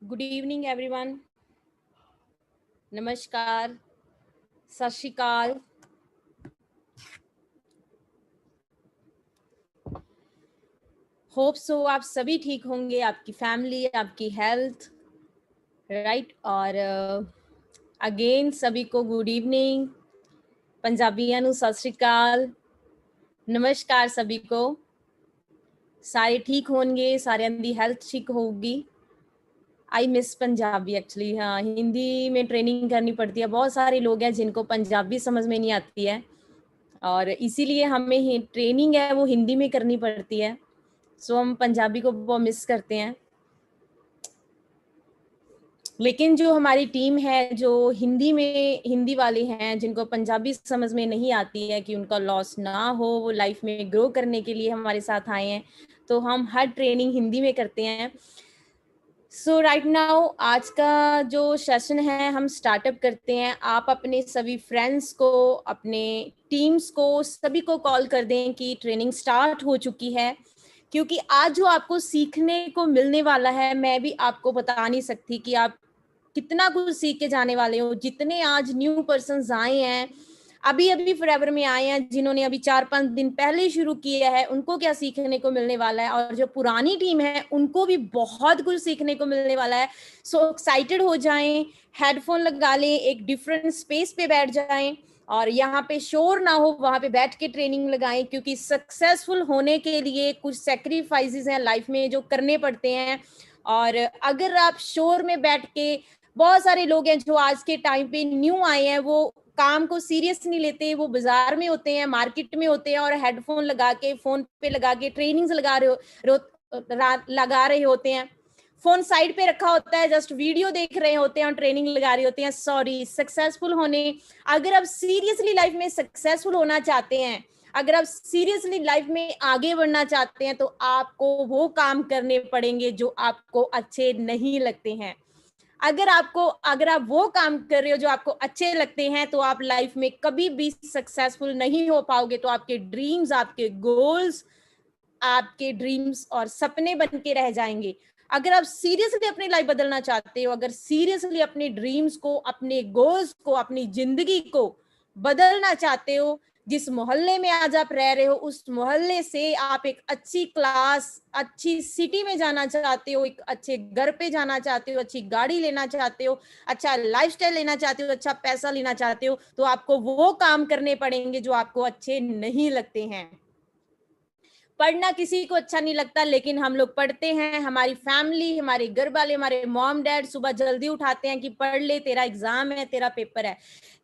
Good evening everyone. नमस्कार, सत श्री अकाल। होप सो आप सभी ठीक होंगे, आपकी फैमिली, आपकी हेल्थ, राइट। और अगेन सभी को गुड इवनिंग। पंजाबियां नु सत श्री अकाल, नमस्कार सभी को। सारे ठीक होंगे, सारे दी हेल्थ ठीक होगी। I miss Punjabi actually. हाँ, हिंदी में ट्रेनिंग करनी पड़ती है। बहुत सारे लोग हैं जिनको पंजाबी समझ में नहीं आती है और इसीलिए हमें ट्रेनिंग है वो हिंदी में करनी पड़ती है। सो हम पंजाबी को बहुत मिस करते हैं। लेकिन जो हमारी टीम है जो हिंदी वाले हैं जिनको पंजाबी समझ में नहीं आती है, कि उनका लॉस ना हो, वो लाइफ में ग्रो करने के लिए हमारे साथ आए हैं, तो हम हर ट्रेनिंग हिंदी में करते हैं। सो राइट नाउ आज का जो सेशन है हम स्टार्टअप करते हैं। आप अपने सभी फ्रेंड्स को, अपने टीम्स को, सभी को कॉल कर दें कि ट्रेनिंग स्टार्ट हो चुकी है, क्योंकि आज जो आपको सीखने को मिलने वाला है मैं भी आपको बता नहीं सकती कि आप कितना कुछ सीख के जाने वाले हो। जितने आज न्यू पर्सन्स आए हैं, अभी अभी फॉरएवर में आए हैं, जिन्होंने अभी 4-5 दिन पहले शुरू किया है, उनको क्या सीखने को मिलने वाला है, और जो पुरानी टीम है उनको भी बहुत कुछ सीखने को मिलने वाला है। सो एक्साइटेड हो जाएं, हेडफोन लगा लें, एक डिफरेंट स्पेस पे बैठ जाएं और यहाँ पे शोर ना हो, वहां पे बैठ के ट्रेनिंग लगाएं, क्योंकि सक्सेसफुल होने के लिए कुछ सेक्रीफाइसेस हैं लाइफ में जो करने पड़ते हैं। और अगर आप शोर में बैठ के, बहुत सारे लोग हैं जो आज के टाइम पे न्यू आए हैं, वो काम को सीरियस नहीं लेते, वो बाजार में होते हैं, मार्केट में होते हैं और हेडफोन लगा के, फोन पे लगा के ट्रेनिंग्स लगा रहे होते हैं। फोन साइड पे रखा होता है, जस्ट वीडियो देख रहे होते हैं और ट्रेनिंग लगा रहे होते हैं। सॉरी, सक्सेसफुल होने, अगर आप सीरियसली लाइफ में सक्सेसफुल होना चाहते हैं, अगर आप सीरियसली लाइफ में आगे बढ़ना चाहते हैं, तो आपको वो काम करने पड़ेंगे जो आपको अच्छे नहीं लगते हैं। अगर आप वो काम कर रहे हो जो आपको अच्छे लगते हैं, तो आप लाइफ में कभी भी सक्सेसफुल नहीं हो पाओगे। तो आपके ड्रीम्स, आपके गोल्स, आपके ड्रीम्स और सपने बन के रह जाएंगे। अगर आप सीरियसली अपनी लाइफ बदलना चाहते हो, अगर सीरियसली अपने ड्रीम्स को, अपने गोल्स को, अपनी जिंदगी को बदलना चाहते हो, जिस मोहल्ले में आज आप रह रहे हो उस मोहल्ले से आप एक अच्छी क्लास, अच्छी सिटी में जाना चाहते हो, एक अच्छे घर पे जाना चाहते हो, अच्छी गाड़ी लेना चाहते हो, अच्छा लाइफस्टाइल लेना चाहते हो, अच्छा पैसा लेना चाहते हो, तो आपको वो काम करने पड़ेंगे जो आपको अच्छे नहीं लगते हैं। पढ़ना किसी को अच्छा नहीं लगता, लेकिन हम लोग पढ़ते हैं। हमारी फैमिली, हमारे घर वाले, हमारे मॉम डैड सुबह जल्दी उठाते हैं कि पढ़ ले, तेरा एग्जाम है, तेरा पेपर है।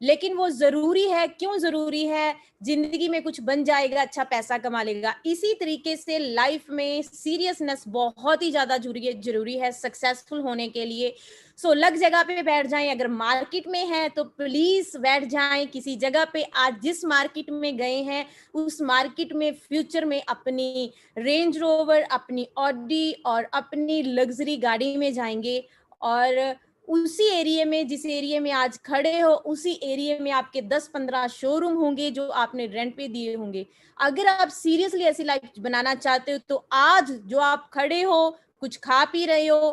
लेकिन वो जरूरी है। क्यों जरूरी है? जिंदगी में कुछ बन जाएगा, अच्छा पैसा कमा लेगा। इसी तरीके से लाइफ में सीरियसनेस बहुत ही ज्यादा जरूरी है सक्सेसफुल होने के लिए। सो लग जगह पे बैठ जाएं। अगर मार्केट में है तो प्लीज बैठ जाएं किसी जगह पे। आज जिस मार्केट में गए हैं उस मार्केट में फ्यूचर में अपनी रेंज रोवर, अपनी ऑडी और अपनी लग्जरी गाड़ी में जाएंगे, और उसी एरिया में, जिस एरिया में आज खड़े हो, उसी एरिया में आपके 10-15 शोरूम होंगे जो आपने रेंट पे दिए होंगे। अगर आप सीरियसली ऐसी लाइफ बनाना चाहते हो, तो आज जो आप खड़े हो, कुछ खा पी रहे हो,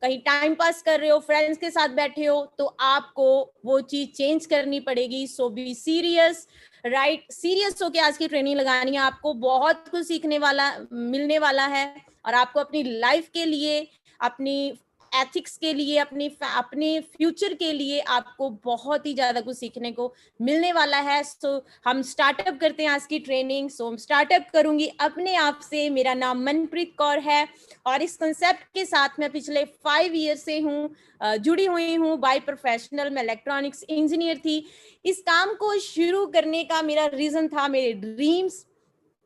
कहीं टाइम पास कर रहे हो, फ्रेंड्स के साथ बैठे हो, तो आपको वो चीज चेंज करनी पड़ेगी। सो बी सीरियस, राइट। सीरियस होके आज की ट्रेनिंग लगानी है। आपको बहुत कुछ सीखने वाला मिलने वाला है, और आपको अपनी लाइफ के लिए, अपनी एथिक्स के लिए, अपने फ्यूचर के लिए आपको बहुत ही ज्यादा कुछ सीखने को मिलने वाला है। सो हम स्टार्टअप करते हैं आज की ट्रेनिंग। सो हम स्टार्टअप करूंगी अपने आप से। मेरा नाम मनप्रीत कौर है और इस कंसेप्ट के साथ मैं पिछले 5 ईयर से जुड़ी हुई हूँ। बाय प्रोफेशनल मैं इलेक्ट्रॉनिक्स इंजीनियर थी। इस काम को शुरू करने का मेरा रीजन था मेरे ड्रीम्स,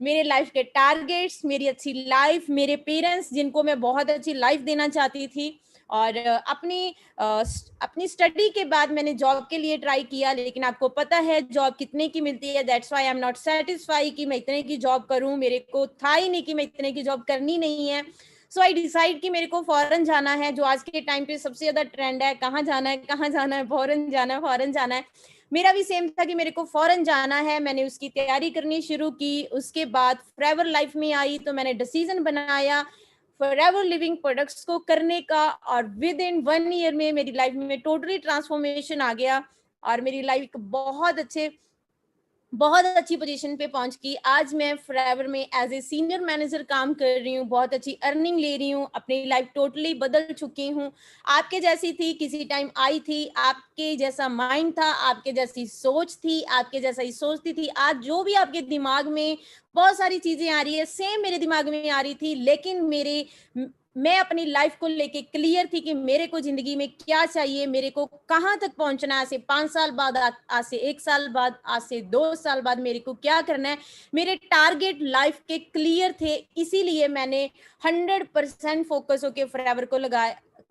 मेरे लाइफ के टारगेट्स, मेरी अच्छी लाइफ, मेरे पेरेंट्स जिनको मैं बहुत अच्छी लाइफ देना चाहती थी। और अपनी स्टडी के बाद मैंने जॉब के लिए ट्राई किया, लेकिन आपको पता है जॉब कितने की मिलती है। That's why I am not satisfy कि मैं इतने की जॉब करूं। मेरे को था ही नहीं कि मैं इतने की जॉब करनी नहीं है। सो आई डिसाइड कि मेरे को फॉरेन जाना है, जो आज के टाइम पे सबसे ज्यादा ट्रेंड है। कहाँ जाना है, कहाँ जाना है, फॉरेन जाना है, फॉरेन जाना है। मेरा भी सेम था कि मेरे को फॉरेन जाना है। मैंने उसकी तैयारी करनी शुरू की। उसके बाद फॉरएवर लाइफ में आई तो मैंने डिसीजन बनाया फॉरएवर लिविंग प्रोडक्ट्स को करने का, और विद इन 1 ईयर में मेरी लाइफ में टोटली ट्रांसफॉर्मेशन आ गया और मेरी लाइफ बहुत अच्छी पोजीशन पे पहुंच गई। आज मैं फॉरएवर में एज ए सीनियर मैनेजर काम कर रही हूँ, बहुत अच्छी अर्निंग ले रही हूँ, अपनी लाइफ टोटली बदल चुकी हूँ। आपके जैसी थी, किसी टाइम आई थी, आपके जैसा माइंड था, आपके जैसी सोच थी, आपके जैसा ही सोचती थी। आज जो भी आपके दिमाग में बहुत सारी चीजें आ रही है, सेम मेरे दिमाग में आ रही थी, लेकिन मैं अपनी लाइफ को लेके क्लियर थी कि मेरे को जिंदगी में क्या चाहिए, मेरे को कहाँ तक पहुंचना है, आज से 5 साल बाद, आज से 1 साल बाद, आज से 2 साल बाद मेरे को क्या करना है। मेरे टारगेट लाइफ के क्लियर थे, इसीलिए मैंने 100% फोकस होके फॉरएवर को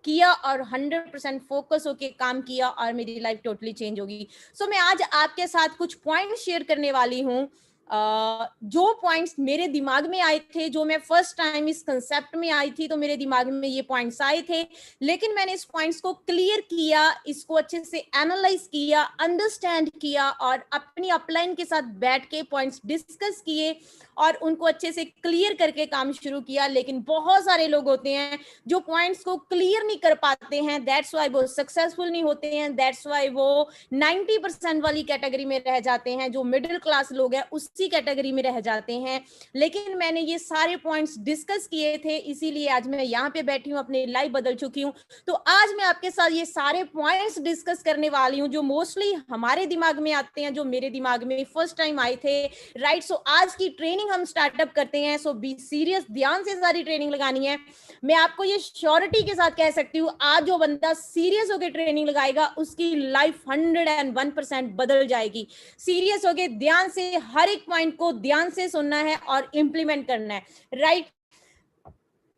किया और 100% फोकस होके काम किया और मेरी लाइफ टोटली चेंज होगी। सो मैं आज आपके साथ कुछ पॉइंट शेयर करने वाली हूँ, जो पॉइंट्स मेरे दिमाग में आए थे, जो मैं फर्स्ट टाइम इस कंसेप्ट में आई थी तो मेरे दिमाग में ये पॉइंट्स आए थे, लेकिन मैंने इस पॉइंट्स को क्लियर किया, इसको अच्छे से एनालाइज किया, अंडरस्टैंड किया और अपनी अपलाइन के साथ बैठ के पॉइंट्स डिस्कस किए और उनको अच्छे से क्लियर करके काम शुरू किया। लेकिन बहुत सारे लोग होते हैं जो पॉइंट्स को क्लियर नहीं कर पाते हैं, दैट्स वाई वो सक्सेसफुल नहीं होते हैं, दैट्स वाई वो 90% वाली कैटेगरी में रह जाते हैं, जो मिडिल क्लास लोग हैं उसी कैटेगरी में रह जाते हैं। लेकिन मैंने ये सारे पॉइंट्स डिस्कस किए थे, इसीलिए आज मैं यहाँ पे बैठी हूँ, अपनी लाइफ बदल चुकी हूँ। तो आज मैं आपके साथ ये सारे पॉइंट्स डिस्कस करने वाली हूँ जो मोस्टली हमारे दिमाग में आते हैं, जो मेरे दिमाग में फर्स्ट टाइम आए थे, राइट। सो आज की ट्रेनिंग हम स्टार्टअप करते हैं। सो बी सीरियस, ध्यान से सारी ट्रेनिंग लगानी है। मैं आपको ये श्योरिटी के साथ कह सकती हूँ, आज जो बंदा सीरियस होकर ट्रेनिंग लगाएगा उसकी लाइफ 101% बदल जाएगी। सीरियस होके ध्यान से हर एक पॉइंट को ध्यान से सुनना है और इंप्लीमेंट करना है, राइट।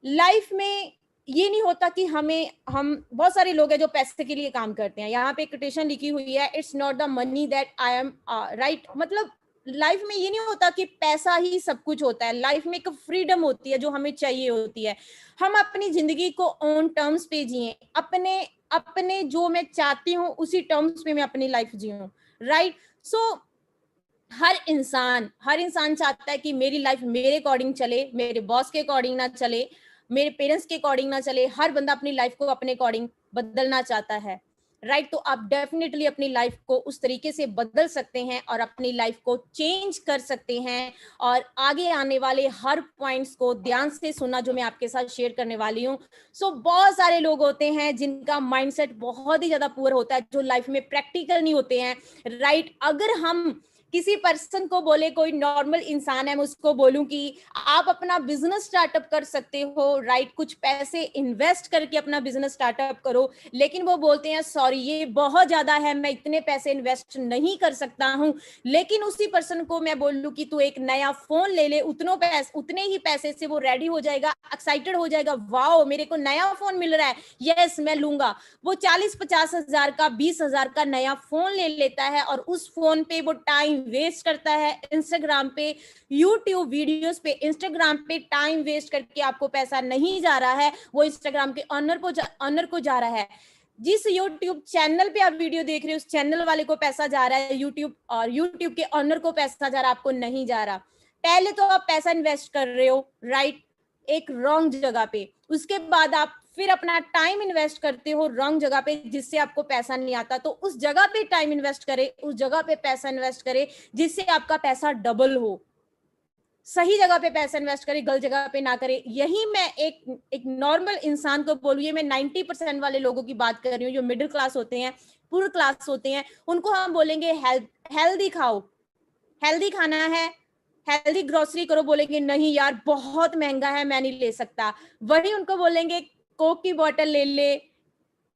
लाइफ में ये नहीं होता कि हम बहुत सारे लोग हैं जो पैसे के लिए काम करते हैं। यहाँ पे कोटेशन लिखी हुई है, it's not the money that I am, right. मतलब लाइफ में ये नहीं होता कि पैसा ही सब कुछ होता है। लाइफ में एक फ्रीडम होती है जो हमें चाहिए होती है। हम अपनी जिंदगी को ऑन टर्म्स पे जिए, अपने अपने जो मैं चाहती हूँ उसी टर्म्स पे मैं अपनी लाइफ जीऊँ, राइट। सो हर इंसान चाहता है कि मेरी लाइफ मेरे अकॉर्डिंग चले, मेरे बॉस के अकॉर्डिंग ना चले, मेरे पेरेंट्स के अकॉर्डिंग ना चले। हर बंदा अपनी लाइफ को अपने अकॉर्डिंग बदलना चाहता है, राइट। तो आप डेफिनेटली अपनी लाइफ को उस तरीके से बदल सकते हैं और अपनी लाइफ को चेंज कर सकते हैं। और आगे आने वाले हर पॉइंट्स को ध्यान से सुनना जो मैं आपके साथ शेयर करने वाली हूँ। सो बहुत सारे लोग होते हैं जिनका माइंडसेट बहुत ही ज्यादा पुअर होता है, जो लाइफ में प्रैक्टिकल नहीं होते हैं, राइट। अगर हम किसी पर्सन को बोले, कोई नॉर्मल इंसान है, मैं उसको बोलूं कि आप अपना बिजनेस स्टार्टअप कर सकते हो, राइट, कुछ पैसे इन्वेस्ट करके अपना बिजनेस स्टार्टअप करो, लेकिन वो बोलते हैं सॉरी ये बहुत ज्यादा है, मैं इतने पैसे इन्वेस्ट नहीं कर सकता हूं। लेकिन उसी पर्सन को मैं बोलूं कि तू एक नया फोन ले ले, उतने ही पैसे से वो रेडी हो जाएगा, एक्साइटेड हो जाएगा, वाओ मेरे को नया फोन मिल रहा है, यस मैं लूंगा। वो 40-50 हजार का, 20 हजार का नया फोन ले लेता है और उस फोन पे वो टाइम वेस्ट करता है, इंस्टाग्राम पे, यूट्यूब वीडियोस पे, इंस्टाग्राम पे टाइम वेस्ट करके आपको पैसा नहीं जा रहा है, वो इंस्टाग्राम के ऑनर को जा रहा है। जिस यूट्यूब चैनल पे आप वीडियो देख रहे हो उस चैनल वाले को पैसा जा रहा है यूट्यूब, और यूट्यूब के ऑनर को पैसा जा रहा है, आपको नहीं जा रहा। पहले तो आप पैसा इन्वेस्ट कर रहे हो, राइट, एक रॉन्ग जगह पे, उसके बाद आप फिर अपना टाइम इन्वेस्ट करते हो रॉन्ग जगह पे जिससे आपको पैसा नहीं आता। तो उस जगह पे टाइम इन्वेस्ट करे, उस जगह पे पैसा इन्वेस्ट करे जिससे आपका पैसा डबल हो। सही जगह पे पैसा इन्वेस्ट करे, गलत जगह पे ना करे। यही मैं एक नॉर्मल इंसान को बोलूँ, ये मैं 90% वाले लोगों की बात कर रही हूँ जो मिडिल क्लास होते हैं, पुअर क्लास होते हैं, उनको हम बोलेंगे हेल्दी खाओ, हेल्दी खाना है, हेल्दी ग्रोसरी करो, बोलेंगे नहीं यार बहुत महंगा है मैं नहीं ले सकता। वही उनको बोलेंगे कोक की बोतल ले ले,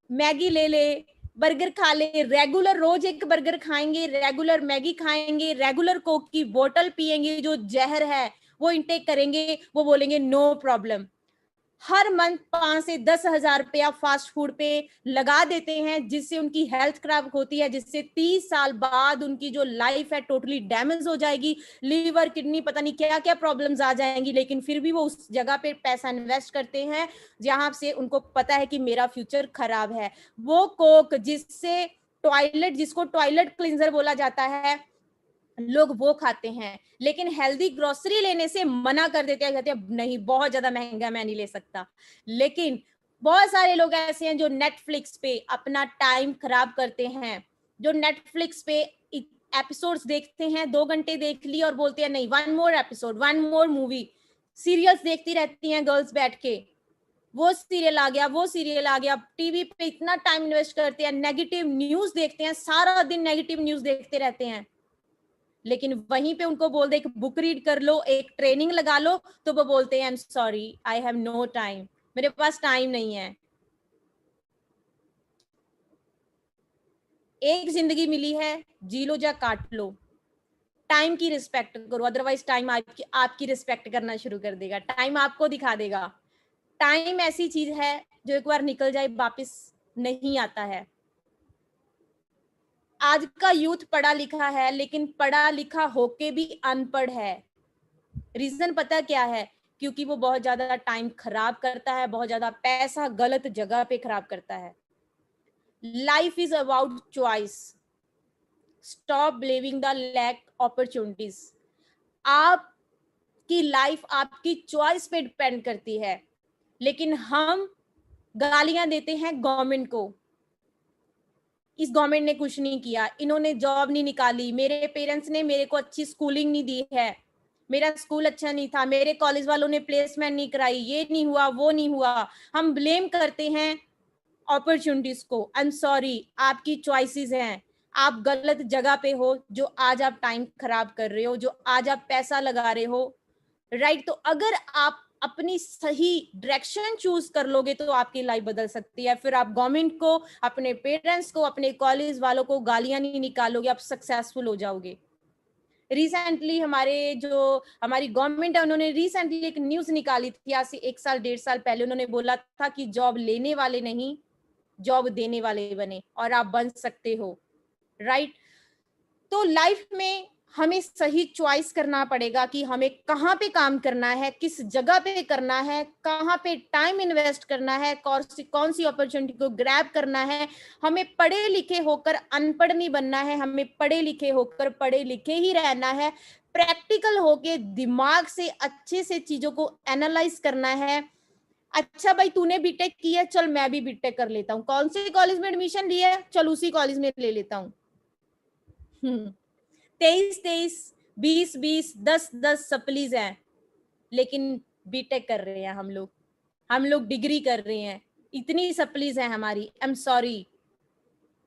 मैगी ले ले, बर्गर खा ले, रेगुलर रोज एक बर्गर खाएंगे, रेगुलर मैगी खाएंगे, रेगुलर कोक की बोतल पिएंगे, जो जहर है वो इंटेक करेंगे, वो बोलेंगे नो प्रॉब्लम। हर मंथ 5 से 10 हजार रुपया फास्ट फूड पे लगा देते हैं, जिससे उनकी हेल्थ खराब होती है, जिससे 30 साल बाद उनकी जो लाइफ है टोटली डैमेज हो जाएगी, लीवर किडनी पता नहीं क्या क्या प्रॉब्लम्स आ जाएंगी। लेकिन फिर भी वो उस जगह पे पैसा इन्वेस्ट करते हैं जहां से उनको पता है कि मेरा फ्यूचर खराब है। वो कोक जिसको टॉयलेट क्लींजर बोला जाता है, लोग वो खाते हैं, लेकिन हेल्दी ग्रोसरी लेने से मना कर देते हैं, कहते हैं नहीं बहुत ज्यादा महंगा, मैं नहीं ले सकता। लेकिन बहुत सारे लोग ऐसे हैं जो नेटफ्लिक्स पे अपना टाइम खराब करते हैं, जो नेटफ्लिक्स पे एपिसोड्स देखते हैं, 2 घंटे देख ली और बोलते हैं नहीं, one more episode, one more movie. Serials देखती रहती हैं गर्ल्स बैठ के, वो सीरियल आ गया, वो सीरियल आ गया, टीवी पे इतना टाइम इन्वेस्ट करते हैं, नेगेटिव न्यूज देखते हैं, सारा दिन नेगेटिव न्यूज देखते रहते हैं। लेकिन वहीं पे उनको बोल दे कि बुक रीड कर लो, एक ट्रेनिंग लगा लो, तो वो बोलते हैं I am sorry, I have no time, मेरे पास टाइम नहीं है। एक जिंदगी मिली है, जी लो या काट लो। टाइम की रिस्पेक्ट करो, अदरवाइज टाइम आपकी रिस्पेक्ट करना शुरू कर देगा, टाइम आपको दिखा देगा। टाइम ऐसी चीज है जो एक बार निकल जाए वापस नहीं आता है। आज का यूथ पढ़ा लिखा है, लेकिन पढ़ा लिखा होके भी अनपढ़ है। रीजन पता क्या है? क्योंकि वो बहुत ज्यादा टाइम खराब करता है, बहुत ज्यादा पैसा गलत जगह पे खराब करता है। Life is about choice, stop blaming the lack opportunities. आपकी लाइफ आपकी चॉइस पे डिपेंड करती है, लेकिन हम गालियां देते हैं गवर्नमेंट को, इस गवर्नमेंट ने कुछ नहीं किया, इन्होंने जॉब नहीं निकाली, मेरे पेरेंट्स ने मेरे को अच्छी स्कूलिंग नहीं दी है, मेरा स्कूल अच्छा नहीं था, मेरे कॉलेज वालों ने प्लेसमेंट नहीं कराई, ये नहीं हुआ, वो नहीं हुआ। हम ब्लेम करते हैं अपॉर्चुनिटीज को। आई एम सॉरी, आपकी चॉइसेस हैं, आप गलत जगह पे हो, जो आज आप टाइम खराब कर रहे हो, जो आज आप पैसा लगा रहे हो, राइट। तो अगर आप अपनी सही डायरेक्शन चूज कर लोगे तो आपकी लाइफ बदल सकती है। फिर आप गवर्नमेंट को, अपने पेरेंट्स को, अपने कॉलेज वालों को गालियां नहीं निकालोगे, आप सक्सेसफुल हो जाओगे। रिसेंटली हमारी गवर्नमेंट है, उन्होंने रिसेंटली एक न्यूज निकाली थी, आज से 1 साल 1.5 साल पहले, उन्होंने बोला था कि जॉब लेने वाले नहीं, जॉब देने वाले बने, और आप बन सकते हो, राइट। तो लाइफ में हमें सही चॉइस करना पड़ेगा कि हमें कहाँ पे काम करना है, किस जगह पे करना है, कहाँ पे टाइम इन्वेस्ट करना है, कौन सी अपॉर्चुनिटी को ग्रैब करना है। हमें पढ़े लिखे होकर अनपढ़ नहीं बनना है, हमें पढ़े लिखे होकर पढ़े लिखे ही रहना है। प्रैक्टिकल होके दिमाग से अच्छे से चीजों को एनालाइज करना है। अच्छा भाई, तूने बीटेक किया, चल मैं भी बीटेक कर लेता हूँ, कौन से कॉलेज में एडमिशन लिया है, चल उसी कॉलेज में ले लेता हूँ। 23-23, 20-20, 10-10 सप्लीज हैं, लेकिन बीटेक कर रहे हैं हम लोग डिग्री कर रहे हैं, इतनी सप्लीज हैं हमारी। आई एम सॉरी,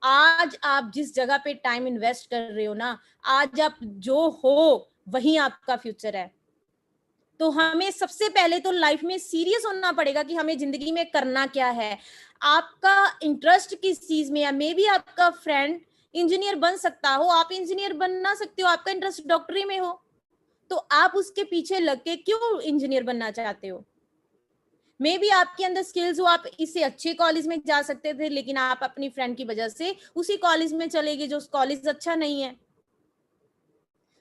आज आप जिस जगह पे टाइम इन्वेस्ट कर रहे हो ना, आज आप जो हो वही आपका फ्यूचर है। तो हमें सबसे पहले तो लाइफ में सीरियस होना पड़ेगा कि हमें जिंदगी में करना क्या है। आपका इंटरेस्ट किस चीज में है? मे बी आपका फ्रेंड इंजीनियर बन सकता हो, आप इंजीनियर बनना सकते हो, आपका इंटरेस्ट डॉक्टरी में हो, तो आप उसके पीछे लग के क्यों इंजीनियर बनना चाहते हो? मे बी आपके अंदर स्किल्स हो, आप इससे अच्छे कॉलेज में जा सकते थे, लेकिन आप अपनी फ्रेंड की वजह से उसी कॉलेज में चले गए जो कॉलेज अच्छा नहीं है।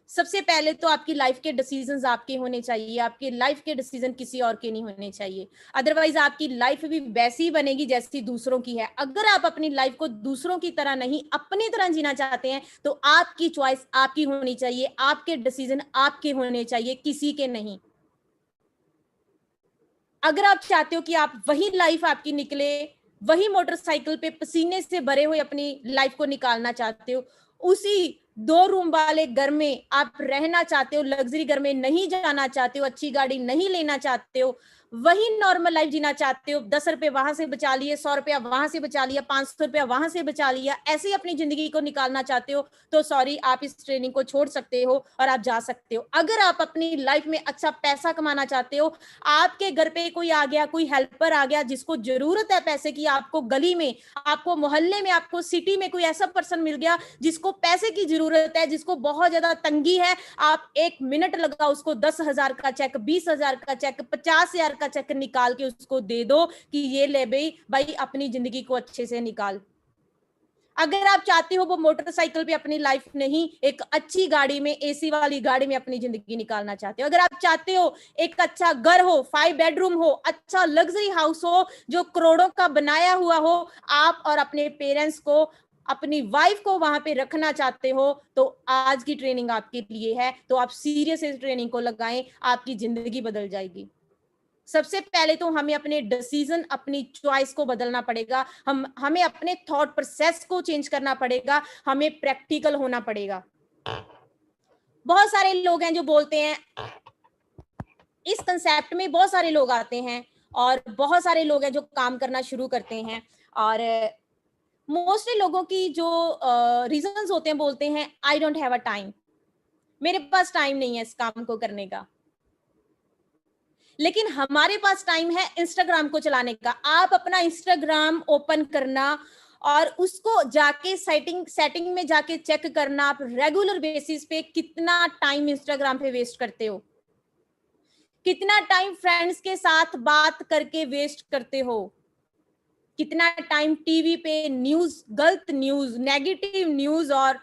सबसे पहले तो आपकी लाइफ के डिसीजंस आपके होने चाहिए, आपकी लाइफ के डिसीजन किसी और के नहीं होने चाहिए। अदरवाइज आपकी लाइफ भी वैसी ही बनेगी जैसी दूसरों की है। अगर आप अपनी लाइफ को दूसरों की तरह नहीं, अपनी तरह जीना चाहते हैं, तो आपकी चॉइस आपकी होनी चाहिए, आपके डिसीजन आपके होने चाहिए, किसी के नहीं। अगर आप चाहते हो कि आप वही लाइफ आपकी निकले, वही मोटरसाइकिल पे पसीने से भरे हुए अपनी लाइफ को निकालना चाहते हो, उसी 2 रूम वाले घर में आप रहना चाहते हो, लग्जरी घर में नहीं जाना चाहते हो, अच्छी गाड़ी नहीं लेना चाहते हो, वही नॉर्मल लाइफ जीना चाहते हो, 10 रुपए वहां से बचा लिए, 100 रुपया वहां से बचा लिया, 500 रुपया वहां से बचा लिया, ऐसे ही अपनी जिंदगी को निकालना चाहते हो, तो सॉरी, आप इस ट्रेनिंग को छोड़ सकते हो और आप जा सकते हो। अगर आप अपनी लाइफ में अच्छा पैसा कमाना चाहते हो, आपके घर पे कोई आ गया, कोई हेल्पर आ गया जिसको जरूरत है पैसे की, आपको गली में, आपको मोहल्ले में, आपको सिटी में कोई ऐसा पर्सन मिल गया जिसको पैसे की जरूरत है, जिसको बहुत ज्यादा तंगी है, आप 1 मिनट लगा उसको 10,000 का चेक, 20,000 का चेक, 50,000 का चेक निकाल के उसको दे दो कि ये ले भाई अपनी जिंदगी को अच्छे से निकाल। अगर आप चाहते हो वो मोटरसाइकिल पे अपनी लाइफ नहीं, एक अच्छी गाड़ी में, एसी वाली गाड़ी में अपनी जिंदगी निकालना चाहते हो, अगर आप चाहते हो एक अच्छा घर हो, 5 बेडरूम हो, अच्छा लग्जरी हाउस हो जो करोड़ों का बनाया हुआ हो, आप और अपने पेरेंट्स को अपनी वाइफ को वहां पे रखना चाहते हो तो आज की ट्रेनिंग आपके लिए है। तो आप सीरियस इस ट्रेनिंग को लगाएं, आपकी जिंदगी बदल जाएगी। सबसे पहले तो हमें अपने डिसीजन, अपनी चॉइस को बदलना पड़ेगा। हमें अपने थॉट प्रोसेस को चेंज करना पड़ेगा, हमें प्रैक्टिकल होना पड़ेगा। बहुत सारे लोग हैं जो बोलते हैं, इस कंसेप्ट में बहुत सारे लोग आते हैं और बहुत सारे लोग हैं जो काम करना शुरू करते हैं, और मोस्टली लोगों की जो रीजंस होते हैं, बोलते हैं I don't have a time, मेरे पास टाइम नहीं है इस काम को करने का। लेकिन हमारे पास टाइम है इंस्टाग्राम को चलाने का। आप अपना इंस्टाग्राम ओपन करना और उसको जाके सेटिंग में जाके चेक करना, आप रेगुलर बेसिस पे कितना टाइम इंस्टाग्राम पे वेस्ट करते हो, कितना टाइम फ्रेंड्स के साथ बात करके वेस्ट करते हो, कितना टाइम टीवी पे न्यूज, गलत न्यूज, नेगेटिव न्यूज और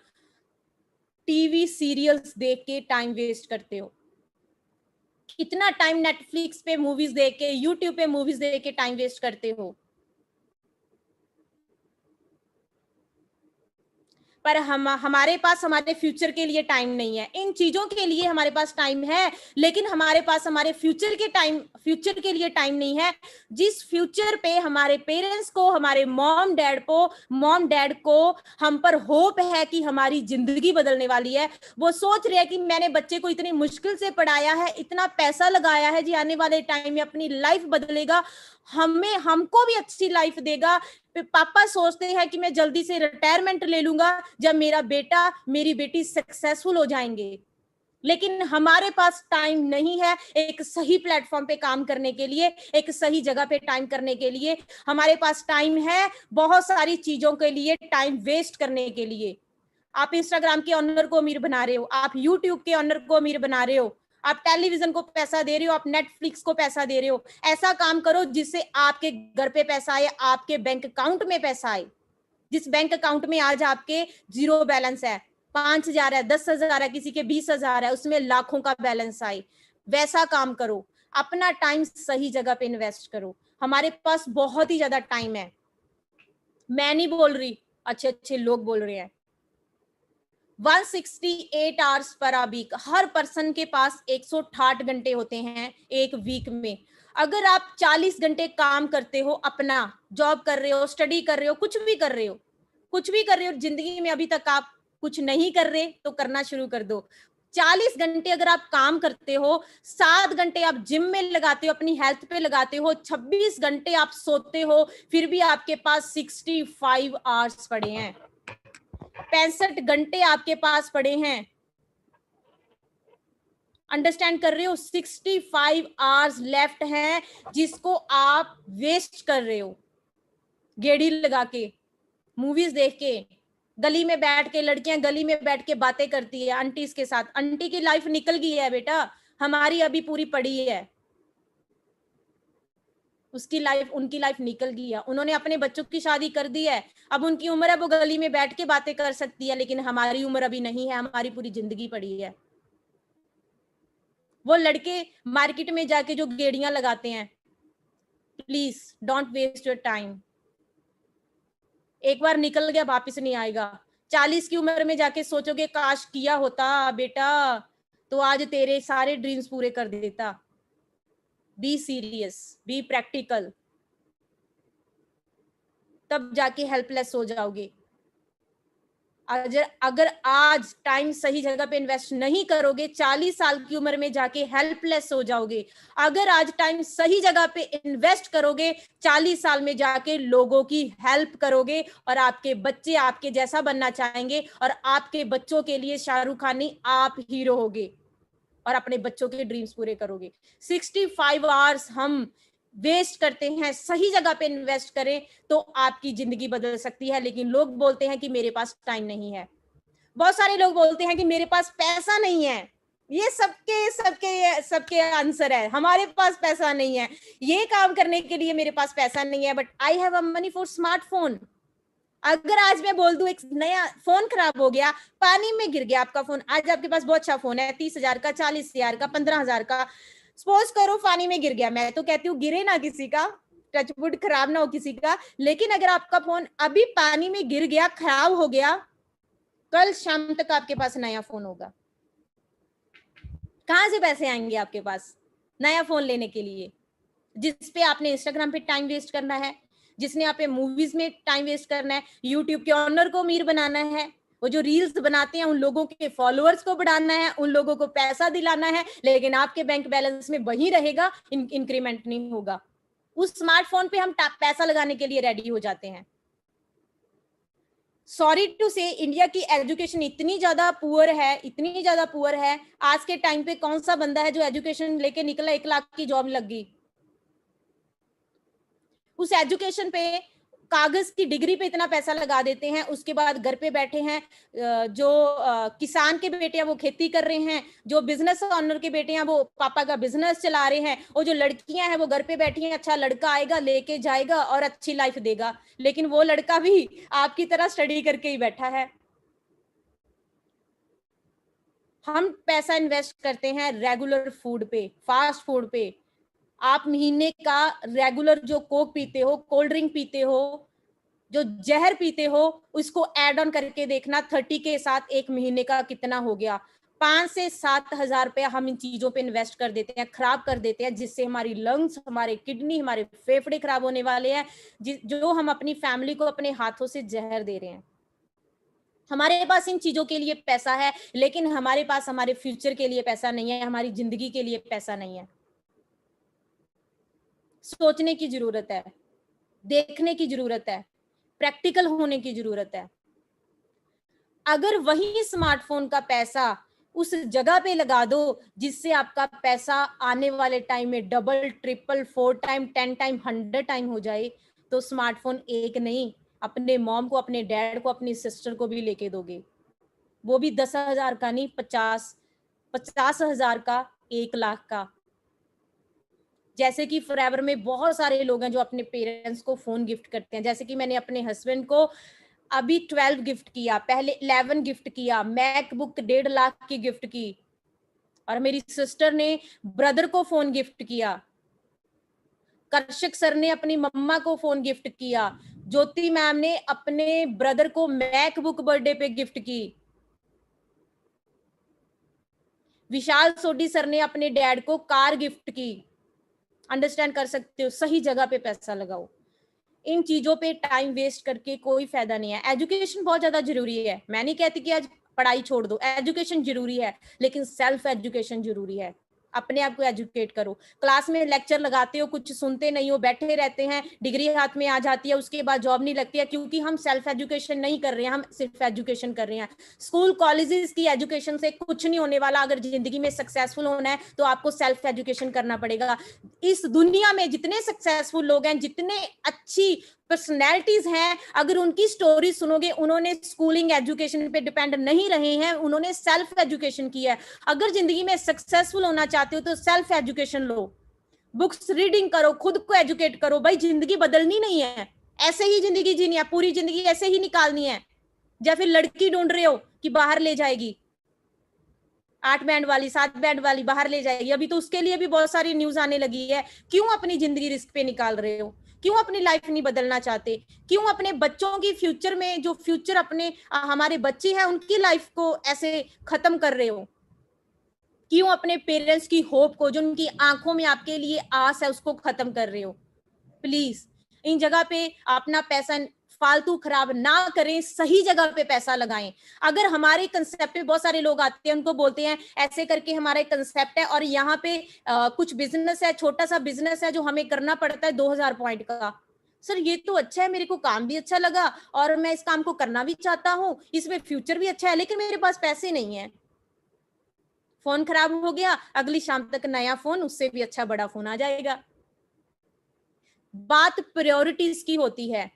टीवी सीरियल्स देख के टाइम वेस्ट करते हो, कितना टाइम नेटफ्लिक्स पे मूवीज देख के, यूट्यूब पे मूवीज देख के टाइम वेस्ट करते हो। पर हमारे पास हमारे फ्यूचर के लिए टाइम नहीं है। इन चीजों के लिए हमारे पास टाइम है, लेकिन हमारे पास हमारे फ्यूचर के लिए टाइम नहीं है। जिस फ्यूचर पे हमारे पेरेंट्स को, हमारे मॉम डैड को हम पर होप है कि हमारी जिंदगी बदलने वाली है, वो सोच रहे हैं कि मैंने बच्चे को इतनी मुश्किल से पढ़ाया है, इतना पैसा लगाया है, जी आने वाले टाइम में अपनी लाइफ बदलेगा, हमको भी अच्छी लाइफ देगा। पापा सोचते हैं कि मैं जल्दी से रिटायरमेंट ले लूंगा जब मेरा बेटा, मेरी बेटी सक्सेसफुल हो जाएंगे। लेकिन हमारे पास टाइम नहीं है एक सही प्लेटफॉर्म पे काम करने के लिए, एक सही जगह पे टाइम करने के लिए। हमारे पास टाइम है बहुत सारी चीजों के लिए टाइम वेस्ट करने के लिए। आप इंस्टाग्राम के ऑनर को अमीर बना रहे हो, आप यूट्यूब के ऑनर को अमीर बना रहे हो, आप टेलीविजन को पैसा दे रहे हो, आप नेटफ्लिक्स को पैसा दे रहे हो। ऐसा काम करो जिससे आपके घर पे पैसा आए, आपके बैंक अकाउंट में पैसा आए। जिस बैंक अकाउंट में आज आपके जीरो बैलेंस है, 5,000 है, 10,000 है, किसी के 20,000 है, उसमें लाखों का बैलेंस आए, वैसा काम करो। अपना टाइम सही जगह पे इन्वेस्ट करो। हमारे पास बहुत ही ज्यादा टाइम है, मैं नहीं बोल रही, अच्छे अच्छे लोग बोल रहे हैं। 168 hours per a week, her person के पास 168 घंटे होते हैं एक वीक में। अगर आप 40 घंटे काम करते हो, अपना जॉब कर रहे हो, स्टडी कर रहे हो, कुछ भी कर रहे हो, जिंदगी में अभी तक आप कुछ नहीं कर रहे तो करना शुरू कर दो। 40 घंटे अगर आप काम करते हो, 7 घंटे आप जिम में लगाते हो, अपनी हेल्थ पे लगाते हो, 26 घंटे आप सोते हो, फिर भी आपके पास 65 आवर्स पड़े हैं, 65 घंटे आपके पास पड़े हैं। अंडरस्टैंड कर रहे हो? 65 आवर्स लेफ्ट हैं जिसको आप वेस्ट कर रहे हो, गेड़ी लगा के, मूवीज देख के, गली में बैठ के, लड़कियां गली में बैठ के बातें करती है आंटीज के साथ। आंटी की लाइफ निकल गई है बेटा, हमारी अभी पूरी पड़ी है। उसकी लाइफ, उनकी लाइफ निकल गई है, उन्होंने अपने बच्चों की शादी कर दी है, अब उनकी उम्र है वो गली में बैठ के बातें कर सकती है, लेकिन हमारी उम्र अभी नहीं है, हमारी पूरी जिंदगी पड़ी है। वो लड़के मार्केट में जाके जो गेड़ियां लगाते हैं, please don't waste your time. एक बार निकल गया वापस नहीं आएगा। 40 की उम्र में जाके सोचोगे काश किया होता बेटा तो आज तेरे सारे ड्रीम्स पूरे कर देता। बी सीरियस, बी प्रैक्टिकल, तब जाके हेल्पलेस हो जाओगे। अगर आज टाइम सही जगह पे इन्वेस्ट नहीं करोगे, 40 साल की उम्र में जाके हेल्पलेस हो जाओगे। अगर आज टाइम सही जगह पे इन्वेस्ट करोगे, 40 साल में जाके लोगों की हेल्प करोगे और आपके बच्चे आपके जैसा बनना चाहेंगे और आपके बच्चों के लिए शाहरुख खान नहीं, आप हीरो होगे और अपने बच्चों के ड्रीम्स पूरे करोगे। 65 आवर्स हम वेस्ट करते हैं, सही जगह पे इन्वेस्ट करें तो आपकी जिंदगी बदल सकती है। लेकिन लोग बोलते हैं कि मेरे पास टाइम नहीं है, बहुत सारे लोग बोलते हैं कि मेरे पास पैसा नहीं है। ये सबके आंसर है, हमारे पास पैसा नहीं है, ये काम करने के लिए मेरे पास पैसा नहीं है, but I have a money for smartphone. अगर आज मैं बोल दूं एक नया फोन खराब हो गया, पानी में गिर गया आपका फोन, आज आपके पास बहुत अच्छा फोन है, 30,000 का, 40,000 का, 15,000 का, सपोज करो पानी में गिर गया, मैं तो कहती हूँ गिरे ना किसी का, टचवुड खराब ना हो किसी का, लेकिन अगर आपका फोन अभी पानी में गिर गया, खराब हो गया, कल शाम तक आपके पास नया फोन होगा। कहां से पैसे आएंगे आपके पास नया फोन लेने के लिए, जिस पे आपने इंस्टाग्राम पे टाइम वेस्ट करना है, जिसने आप पे मूवीज में टाइम वेस्ट करना है, यूट्यूब के ऑनर को अमीर बनाना है, वो जो रील्स बनाते हैं उन लोगों के फॉलोअर्स को बढ़ाना है, उन लोगों को पैसा दिलाना है, लेकिन आपके बैंक बैलेंस में वही रहेगा, इंक्रीमेंट नहीं होगा। उस स्मार्टफोन पे हम पैसा लगाने के लिए रेडी हो जाते हैं। सॉरी टू से, इंडिया की एजुकेशन इतनी ज्यादा पुअर है, इतनी ज्यादा पुअर है। आज के टाइम पे कौन सा बंदा है जो एजुकेशन लेके निकला 1 लाख की जॉब लग गई? उस एजुकेशन पे, कागज की डिग्री पे इतना पैसा लगा देते हैं, उसके बाद घर पे बैठे हैं, जो किसान के बेटे हैं वो खेती कर रहे हैं, जो बिजनेस ऑनर के बेटे हैं वो पापा का बिजनेस चला रहे हैं, और जो लड़कियां हैं वो घर पे बैठी हैं, अच्छा लड़का आएगा लेके जाएगा और अच्छी लाइफ देगा, लेकिन वो लड़का भी आपकी तरह स्टडी करके ही बैठा है। हम पैसा इन्वेस्ट करते हैं रेगुलर फूड पे, फास्ट फूड पे। आप महीने का रेगुलर जो कोक पीते हो, कोल्ड ड्रिंक पीते हो, जो जहर पीते हो, उसको ऐड ऑन करके देखना 30 के साथ 1 महीने का कितना हो गया। 5 से 7 हजार रुपया हम इन चीजों पे इन्वेस्ट कर देते हैं, खराब कर देते हैं, जिससे हमारी लंग्स, हमारे किडनी, हमारे फेफड़े खराब होने वाले हैं, जो हम अपनी फैमिली को अपने हाथों से जहर दे रहे हैं। हमारे पास इन चीजों के लिए पैसा है, लेकिन हमारे पास हमारे फ्यूचर के लिए पैसा नहीं है, हमारी जिंदगी के लिए पैसा नहीं है। सोचने की जरूरत है, देखने की जरूरत है, प्रैक्टिकल होने की जरूरत है। अगर वही स्मार्टफोन का पैसा उस जगह पे लगा दो जिससे आपका पैसा आने वाले टाइम में double, triple, 4 time, 10 time, 100 time हो जाए, तो स्मार्टफोन एक नहीं, अपने मॉम को, अपने डैड को, अपनी सिस्टर को भी लेके दोगे। वो भी 10,000 का नहीं, 50,000 का, 1 लाख का। जैसे कि फॉरएवर में बहुत सारे लोग हैं जो अपने पेरेंट्स को फोन गिफ्ट करते हैं। जैसे कि मैंने अपने हस्बैंड को अभी 12 गिफ्ट किया, पहले 11 गिफ्ट किया, मैकबुक 1.5 लाख की गिफ्ट की, और मेरी सिस्टर ने ब्रदर को फोन गिफ्ट किया, कर्षक सर ने अपनी मम्मा को फोन गिफ्ट किया, ज्योति मैम ने अपने ब्रदर को मैकबुक बर्थडे पे गिफ्ट की, विशाल सोडी सर ने अपने डैड को कार गिफ्ट की। अंडरस्टैंड कर सकते हो? सही जगह पे पैसा लगाओ। इन चीजों पे टाइम वेस्ट करके कोई फायदा नहीं है। एजुकेशन बहुत ज्यादा जरूरी है, मैं नहीं कहती कि आज पढ़ाई छोड़ दो, एजुकेशन जरूरी है, लेकिन सेल्फ एजुकेशन जरूरी है। अपने आप को एजुकेट करो। क्लास में लेक्चर लगाते हो, कुछ सुनते नहीं हो, बैठे रहते हैं, डिग्री हाथ में आ जाती है, उसके बाद जॉब नहीं लगती है, क्योंकि हम सेल्फ एजुकेशन नहीं कर रहे हैं, हम सिर्फ एजुकेशन कर रहे हैं। स्कूल कॉलेजेस की एजुकेशन से कुछ नहीं होने वाला। अगर जिंदगी में सक्सेसफुल होना है तो आपको सेल्फ एजुकेशन करना पड़ेगा। इस दुनिया में जितने सक्सेसफुल लोग हैं, जितने अच्छी पर्सनैलिटीज हैं, अगर उनकी स्टोरी सुनोगे, उन्होंने स्कूलिंग एजुकेशन पे डिपेंड नहीं रहे हैं, उन्होंने सेल्फ एजुकेशन किया है। अगर जिंदगी में सक्सेसफुल होना चाहते हो तो सेल्फ एजुकेशन लो, बुक्स रीडिंग करो, खुद को एजुकेट करो। भाई जिंदगी बदलनी नहीं है, ऐसे ही जिंदगी जीनी है, पूरी जिंदगी ऐसे ही निकालनी है। या फिर लड़की ढूंढ रहे हो कि बाहर ले जाएगी, 8 बैंड वाली, 7 बैंड वाली बाहर ले जाएगी, अभी तो उसके लिए भी बहुत सारी न्यूज आने लगी है। क्यों अपनी जिंदगी रिस्क पे निकाल रहे हो? क्यों अपनी लाइफ नहीं बदलना चाहते? क्यों अपने बच्चों की फ्यूचर में, जो फ्यूचर अपने हमारे बच्चे हैं उनकी लाइफ को ऐसे खत्म कर रहे हो? क्यों अपने पेरेंट्स की होप को, जो उनकी आंखों में आपके लिए आस है, उसको खत्म कर रहे हो? प्लीज इन जगह पे अपना पैसा फालतू खराब ना करें, सही जगह पे पैसा लगाएं। अगर हमारे कंसेप्ट पे बहुत सारे लोग आते हैं, उनको बोलते हैं ऐसे करके हमारा कंसेप्ट है और यहाँ पे कुछ बिजनेस है, छोटा सा बिजनेस है जो हमें करना पड़ता है 2000 पॉइंट का। सर ये तो अच्छा है, मेरे को काम भी अच्छा लगा और मैं इस काम को करना भी चाहता हूँ, इसमें फ्यूचर भी अच्छा है, लेकिन मेरे पास पैसे नहीं है। फोन खराब हो गया, अगली शाम तक नया फोन, उससे भी अच्छा बड़ा फोन आ जाएगा। बात प्रायोरिटीज की होती है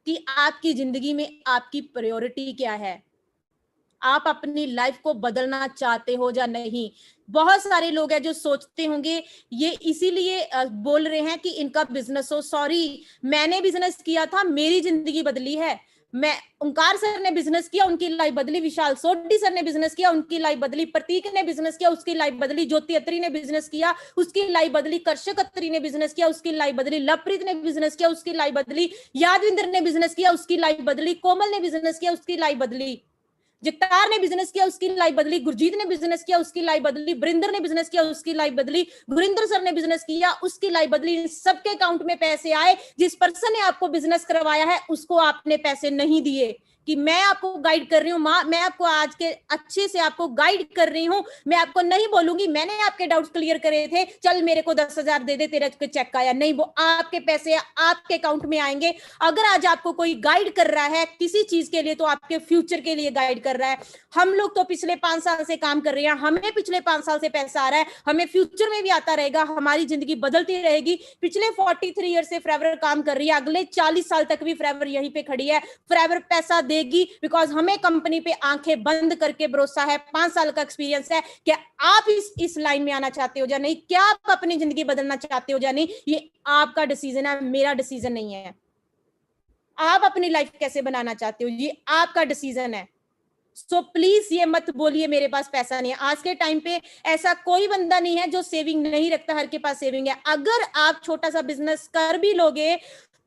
कि आपकी जिंदगी में आपकी प्रायोरिटी क्या है, आप अपनी लाइफ को बदलना चाहते हो या नहीं। बहुत सारे लोग हैं जो सोचते होंगे ये इसीलिए बोल रहे हैं कि इनका बिजनेस हो। सॉरी, मैंने बिजनेस किया था, मेरी जिंदगी बदली है। मैं ओंकार सर ने बिजनेस किया, उनकी लाइफ बदली। विशाल सोडी सर ने बिजनेस किया, उनकी लाइफ बदली। प्रतीक ने बिजनेस किया, उसकी लाइफ बदली। ज्योति अत्री ने बिजनेस किया, उसकी लाइफ बदली। कर्षक अत्री ने बिजनेस किया, उसकी लाइफ बदली। लवप्रीत ने बिजनेस किया, उसकी लाइफ बदली। यादविंदर ने बिजनेस किया, उसकी लाइफ बदली। कोमल ने बिजनेस किया, उसकी लाइफ बदली। जगतार ने बिजनेस किया, उसकी लाइफ बदली। गुरजीत ने बिजनेस किया, उसकी लाइफ बदली। बरिंदर ने बिजनेस किया, उसकी लाइफ बदली। गुरिंदर सर ने बिजनेस किया, उसकी लाइफ बदली। इन सबके अकाउंट में पैसे आए। जिस पर्सन ने आपको बिजनेस करवाया है उसको आपने पैसे नहीं दिए। कि मैं आपको गाइड कर रही हूँ, मैं आपको आज के अच्छे से आपको गाइड कर रही हूँ। मैं आपको नहीं बोलूंगी मैंने आपके डाउट्स क्लियर करे थे, चल मेरे को 10,000 दे दे, तेरा चेक आया। नहीं, वो आपके पैसे आपके अकाउंट में आएंगे। अगर आज आपको कोई गाइड कर रहा है किसी चीज के लिए तो आपके फ्यूचर के लिए गाइड कर रहा है। हम लोग तो पिछले 5 साल से काम कर रहे हैं, हमें पिछले 5 साल से पैसा आ रहा है, हमें फ्यूचर में भी आता रहेगा, हमारी जिंदगी बदलती रहेगी। पिछले 43 ईयर से फॉरएवर काम कर रही है, अगले 40 साल तक भी फॉरएवर यहीं पे खड़ी है। फॉरएवर पैसा देगी बिकॉज हमें कंपनी पे आंखें बंद करके भरोसा है। 5 साल का एक्सपीरियंस है। क्या आप इस लाइन में आना चाहते हो या नहीं? क्या आप अपनी जिंदगी बदलना चाहते हो या नहीं? ये आपका डिसीजन है, मेरा डिसीजन नहीं है। आप अपनी लाइफ कैसे बनाना चाहते हो ये आपका डिसीजन है। सो प्लीज ये मत बोलिए मेरे पास पैसा नहीं है। आज के टाइम पे ऐसा कोई बंदा नहीं है जो सेविंग नहीं रखता, हर के पास सेविंग है। अगर आप छोटा सा बिजनेस कर भी लोगे